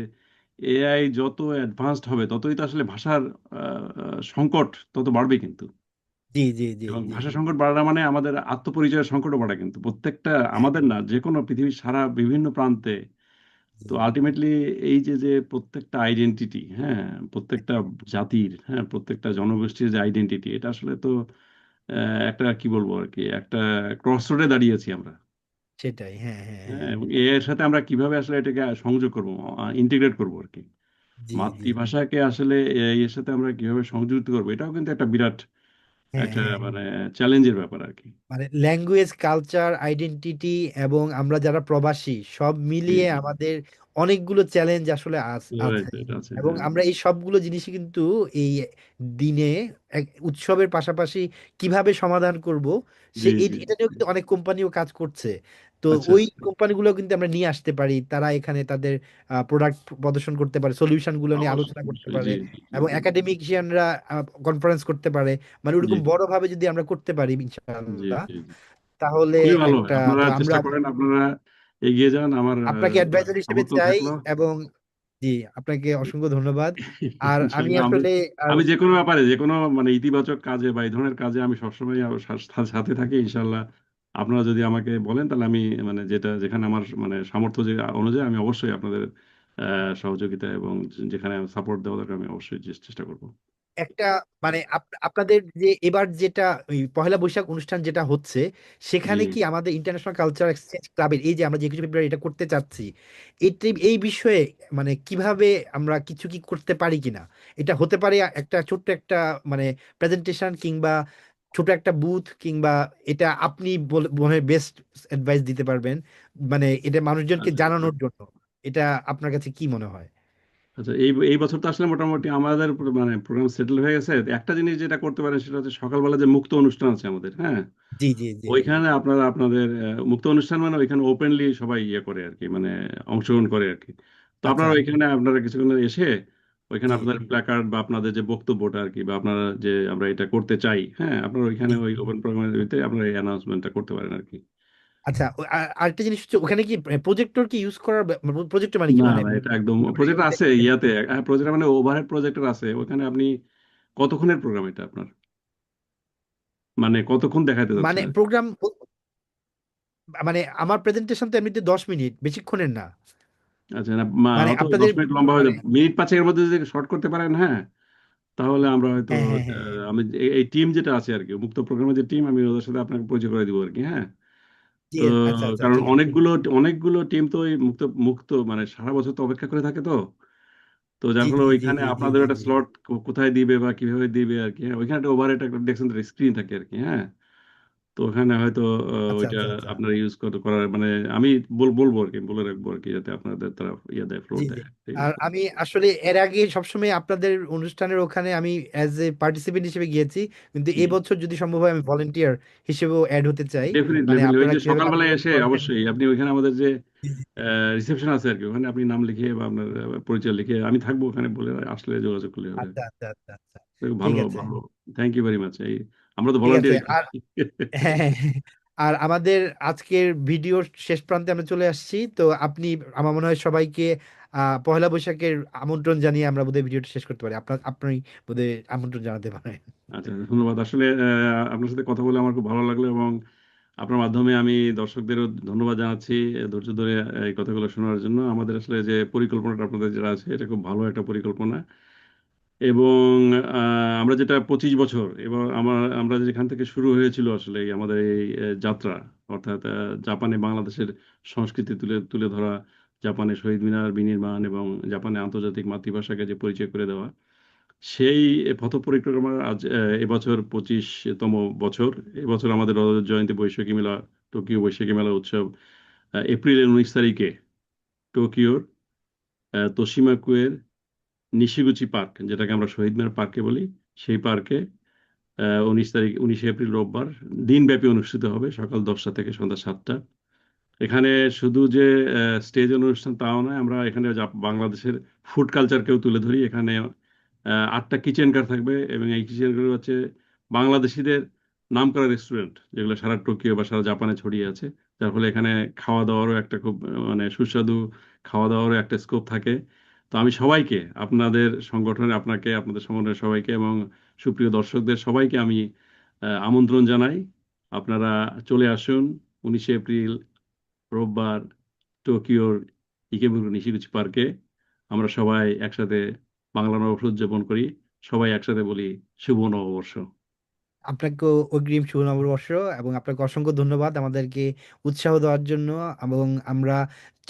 এআই যত অ্যাডভান্সড হবে ততই তো আসলে ভাষার সংকট তত বাড়বে কিন্তু। জি জি জি এবং জি ভাষা সংকট বাড়া মানে আমাদের আত্মপরিচয়ের সংকটও বাড়ে কিন্তু, প্রত্যেকটা আমাদের না, যে কোনো পৃথিবীর সারা বিভিন্ন প্রান্তে। জি তো আলটিমেটলি এই যে যে প্রত্যেকটা আইডেন্টিটি, হ্যাঁ, প্রত্যেকটা জাতির, হ্যাঁ, প্রত্যেকটা জনগোষ্ঠীর যে আইডেন্টিটি, এটা আসলে তো একটা কি বলবো আর কি, একটা ক্রস রোডে দাঁড়িয়েছি আমরা। সেটাই। হ্যাঁ হ্যাঁ হ্যাঁ, হ্যাঁ। এবং এর সাথে আমরা কিভাবে আসলে এটাকে সংযোগ করবো, ইন্টিগ্রেট করবো আর কি। জি জি জি। মাতৃভাষাকে আসলে এর সাথে আমরা কিভাবে সংযুক্ত করবো, এটাও কিন্তু একটা বিরাট হ্যাঁ একটা হ্যাঁ হ্যাঁ। মানে চ্যালেঞ্জের ব্যাপার আর কি। মানে ল্যাঙ্গুয়েজ, কালচার, আইডেন্টিটি এবং আমরা যারা প্রবাসী সব জি মিলিয়ে জি, আমাদের অনেকগুলো চ্যালেঞ্জ আসলে আছে। রাইট রাইট আছে, এবং হ্যাঁ। আমরা এই সবগুলো জিনিসই কিন্তু এই দিনে উৎসবের পাশাপাশি কিভাবে সমাধান করব জি জি এটা নিয়েও কিন্তু অনেক কোম্পানিও কাজ করছে। তো আচ্ছা ওই আচ্ছা, কোম্পানিগুলো কিন্তু আমরা নিয়ে আসতে পারি, তারা এখানে তাদের প্রোডাক্ট প্রদর্শন করতে পারে, সলিউশনগুলো নিয়ে অবশ্যই আলোচনা করতে অবশ্যই, পারে, জি জি জি এবং জি একাডেমিশিয়ানরা কনফারেন্স করতে পারে। মানে জি ওরকম বড় ভাবে যদি আমরা করতে পারি জি ইনশাআল্লাহ, জি জি। তাহলে খুবই ভালো হয়, একটা আপনারা তো আমরা চেষ্টা করেন, আপনারা এগিয়ে যান, আমার আপনাকে অ্যাডভাইজার হিসেবে সামর্থ্য চাই। থাকলো। এবং জি, আপনাকে অসংখ্য ধন্যবাদ। আর আমি ইনশাল্লাহ আমি আসলে আর আমি যে কোনো ব্যাপারে, যে কোনো মানে ইতিবাচক কাজে বা এই ধরনের কাজে আমি সবসময় সাথে থাকি ইনশাল্লাহ। আপনারা যদি আমাকে বলেন তাহলে আমি মানে যেটা যেখানে আমার মানে সামর্থ্য যে অনুযায়ী আমি অবশ্যই আপনাদের সহযোগিতা এবং যেখানে সাপোর্ট দেওয়া দরকার আমি অবশ্যই চেষ্টা করব। একটা মানে আপনাদের যে এবার যেটা ওই পহেলা বৈশাখ অনুষ্ঠান যেটা হচ্ছে, জি, সেখানে কি আমাদের ইন্টারন্যাশনাল কালচার এক্সচেঞ্জ ক্লাবের এই যে আমরা যে 21শে ফেব্রুয়ারি এটা করতে চাচ্ছি, এই বিষয়ে মানে কিভাবে আমরা কিছু কি করতে পারি কিনা? এটা হতে পারে একটা ছোট্ট একটা মানে প্রেজেন্টেশন, কিংবা ছোট একটা বুথ, কিংবা এটা আপনি মনে হয় বেস্ট অ্যাডভাইস দিতে পারবেন মানে এটা মানুষজনকে আচ্ছা আচ্ছা জানানোর জন্য। এটা আপনার কাছে কি মনে হয়? আচ্ছা। এই এই বছর তো আসলে মোটামুটি আমাদের মানে প্রোগ্রাম সেটেল হয়ে গেছে। একটা জিনিস যেটা করতে পারেন সেটা হচ্ছে সকালবেলা যে মুক্ত অনুষ্ঠান আছে আমাদের, হ্যাঁ, জি জি জি জি ওইখানে আপনারা আপনাদের মুক্ত অনুষ্ঠান মানে ওইখানে ওপেনলি সবাই ইয়ে করে আর কি, মানে অংশগ্রহণ করে আর কি। তো আচ্ছা। আপনারা ওইখানে আপনারা কিছুক্ষণ এসে ওইখানে জি আপনাদের প্ল্যাকার্ড বা আপনাদের যে বক্তব্যটা আর কি, বা আপনারা যে আমরা এটা করতে চাই, হ্যাঁ, আপনারা ওইখানে জি ওই জি। ওপেন প্রোগ্রামের ভিতরে আপনারা এই অ্যানাউন্সমেন্টটা করতে পারেন আর কি। আচ্ছা, আরেকটা জিনিস হচ্ছে ওখানে কি প্রজেক্টর কি ইউজ করার, প্রজেক্টর মানে কি না মানে না, এটা একদম আমরা প্রজেক্ট আছে ইয়াতে, প্রজেক্ট মানে ওভারহেড প্রজেক্টর আছে ওখানে। আপনি কতক্ষণের প্রোগ্রাম এটা আপনার, মানে কতক্ষণ দেখাতে মানে যাচ্ছেন? প্রোগ্রাম, মানে আমার প্রেজেন্টেশন তো এমনিতে 10 মিনিট, বেশিক্ষণের না। আচ্ছা, না মানে অত আপনাদের 10 মিনিট লম্বা হয়ে মানে যাবে, মিনিট পাঁচেকের মধ্যে যদি শর্ট করতে পারেন, হ্যাঁ, তাহলে আমরা হয়তো হ্যাঁ হ্যাঁ হ্যাঁ হ্যাঁ। আমি এই টিম যেটা আছে আর কি, মুক্ত প্রোগ্রামের যে টিম, আমি ওদের সাথে আপনাকে পরিচয় করে দিব আর কি, হ্যাঁ। জি তো আচ্ছা আচ্ছা কারণ ঠিক আছে। অনেকগুলো অনেকগুলো টিম তো ওই মুক্ত মুক্ত মানে সারা বছর তো অপেক্ষা করে থাকে। তো তো যার জি ফলে জি জি ওইখানে জি জি আপনাদের জি একটা জি। স্লট কোথায় দিবে বা কিভাবে দিবে আর কি, হ্যাঁ, ওইখানে একটা ওভার একটা দেখছেন স্ক্রিন থাকে আর কি, হ্যাঁ। তো তো ওখানে হয়তো আচ্ছা ওইটা আচ্ছা আচ্ছা। আপনারা ইউজ করার মানে আমি বলবো আর কি, বলে রাখবো আর কি, যাতে আপনাদের তারা ইয়ে দেয়, ফ্লোর জি জি। দেয়, ঠিক আর আছে? আমি আসলে এর আগে সবসময় আপনাদের অনুষ্ঠানের ওখানে আমি অ্যাজ এ পার্টিসিপেন্ট হিসেবে গিয়েছি, কিন্তু জি, এবছর যদি সম্ভব হয় আমি ভলেন্টিয়ার হিসেবেও অ্যাড হতে চাই। ডেফিনেটলি মানে ডেফিনেটলি, ওই আপনারা যে কিভাবে সকালবেলায় কাজগুলো এসে করেন। অবশ্যই আপনি ওইখানে আমাদের যে জি জি রিসেপশন আছে আর কি, ওখানে আপনি নাম লিখে বা আপনার পরিচয় লিখে, আমি থাকবো ওখানে, বলে আসলে যোগাযোগ করলে হবে। আচ্ছা আচ্ছা আচ্ছা আচ্ছা। ঠিক ভালো আছে ভালো, থ্যাংক ইউ ভেরি মাচ। এই আমরা তো ঠিক আছে। ভলান্টিয়ারই আর থাকি। হ্যাঁ হ্যাঁ, হ্যাঁ। আর আমাদের আজকের ভিডিওর শেষ প্রান্তে আমরা চলে আসছি, তো আপনি আমার মনে হয় সবাইকে পহেলা বৈশাখের আমন্ত্রণ জানিয়ে আমরা বোধহয় ভিডিওটা শেষ করতে পারি। আপনি বোধহয় আমন্ত্রণ জানাতে পারেন। আচ্ছা, ধন্যবাদ। আসলে আপনার সাথে কথা বলে আমার খুব ভালো লাগলো, এবং আপনার মাধ্যমে আমি দর্শকদেরও ধন্যবাদ জানাচ্ছি ধৈর্য ধরে এই কথাগুলো শোনার জন্য। আমাদের আসলে যে পরিকল্পনাটা আপনাদের যেটা আছে, এটা খুব ভালো একটা পরিকল্পনা। এবং আমরা যেটা 25 বছর, এবং আমরা যেখান থেকে শুরু হয়েছিল আসলে আমাদের এই যাত্রা, অর্থাৎ জাপানে বাংলাদেশের সংস্কৃতি তুলে তুলে ধরা, জাপানে শহীদ মিনার বিনির্মাণ এবং জাপানে আন্তর্জাতিক মাতৃভাষাকে যে পরিচয় করে দেওয়া, সেই পথ পরিক্রমার আজ এবছর 25তম বছর। এবছর আমাদের রজত জয়ন্তী, বৈশাখী মেলা, টোকিও বৈশাখী মেলা উৎসব এপ্রিলের 19 তারিখে টোকিওর তোশিমা কুয়ের নিশিগুচি পার্ক, যেটাকে আমরা শহীদ মিনার পার্কে বলি, সেই পার্কে 19 তারিখ, 19শে এপ্রিল রোববার দিনব্যাপী অনুষ্ঠিত হবে, সকাল 10টা থেকে সন্ধ্যা 7টা। এখানে শুধু যে স্টেজ অনুষ্ঠান তাও নয়, আমরা এখানে বাংলাদেশের ফুড কালচারকেও তুলে ধরি। এখানে 8টা কিচেন কার থাকবে, এবং এই কিচেন কার হচ্ছে বাংলাদেশিদের নামকরা রেস্টুরেন্ট, যেগুলো সারা টোকিও বা সারা জাপানে ছড়িয়ে আছে। যার ফলে এখানে খাওয়া দাওয়ারও একটা খুব মানে সুস্বাদু খাওয়া দাওয়ারও একটা স্কোপ থাকে। তো আমি সবাইকে, আপনাদের সংগঠনে আপনাকে, আপনাদের সংগঠনের সবাইকে এবং সুপ্রিয় দর্শকদের সবাইকে আমি আমন্ত্রণ জানাই। আপনারা চলে আসুন 19শে এপ্রিল রোববার টোকিওর ইকেবুরু নিশিগুচি পার্কে। আমরা সবাই একসাথে বাংলা নববর্ষ উদযাপন করি। সবাই একসাথে বলি শুভ নববর্ষ। আপনাকেও অগ্রিম শুভ নববর্ষ, এবং আপনাকে অসংখ্য ধন্যবাদ আমাদেরকে উৎসাহ দেওয়ার জন্য। এবং আমরা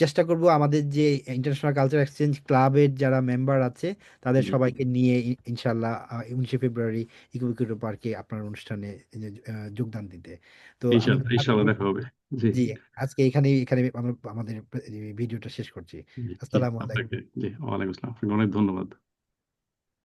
চেষ্টা করব আমাদের যে ইন্টারন্যাশনাল কালচার এক্সচেঞ্জ ক্লাবের যারা মেম্বার আছে তাদের জি, সবাইকে নিয়ে ইনশাল্লাহ 19শে ফেব্রুয়ারি ইকোবিকুটো পার্কে আপনার অনুষ্ঠানে যোগদান দিতে। তো আমি ইনশাল্লাহ ইনশাল্লাহ দেখা হবে। জি, জি, আজকে এখানে আমরা আমাদের ভিডিওটা শেষ করছি। জি, জি, আসসালামু আপনাকে, আলাইকুম। জি, ওয়ালাইকুম আসসালাম, আপনাকে অনেক ধন্যবাদ।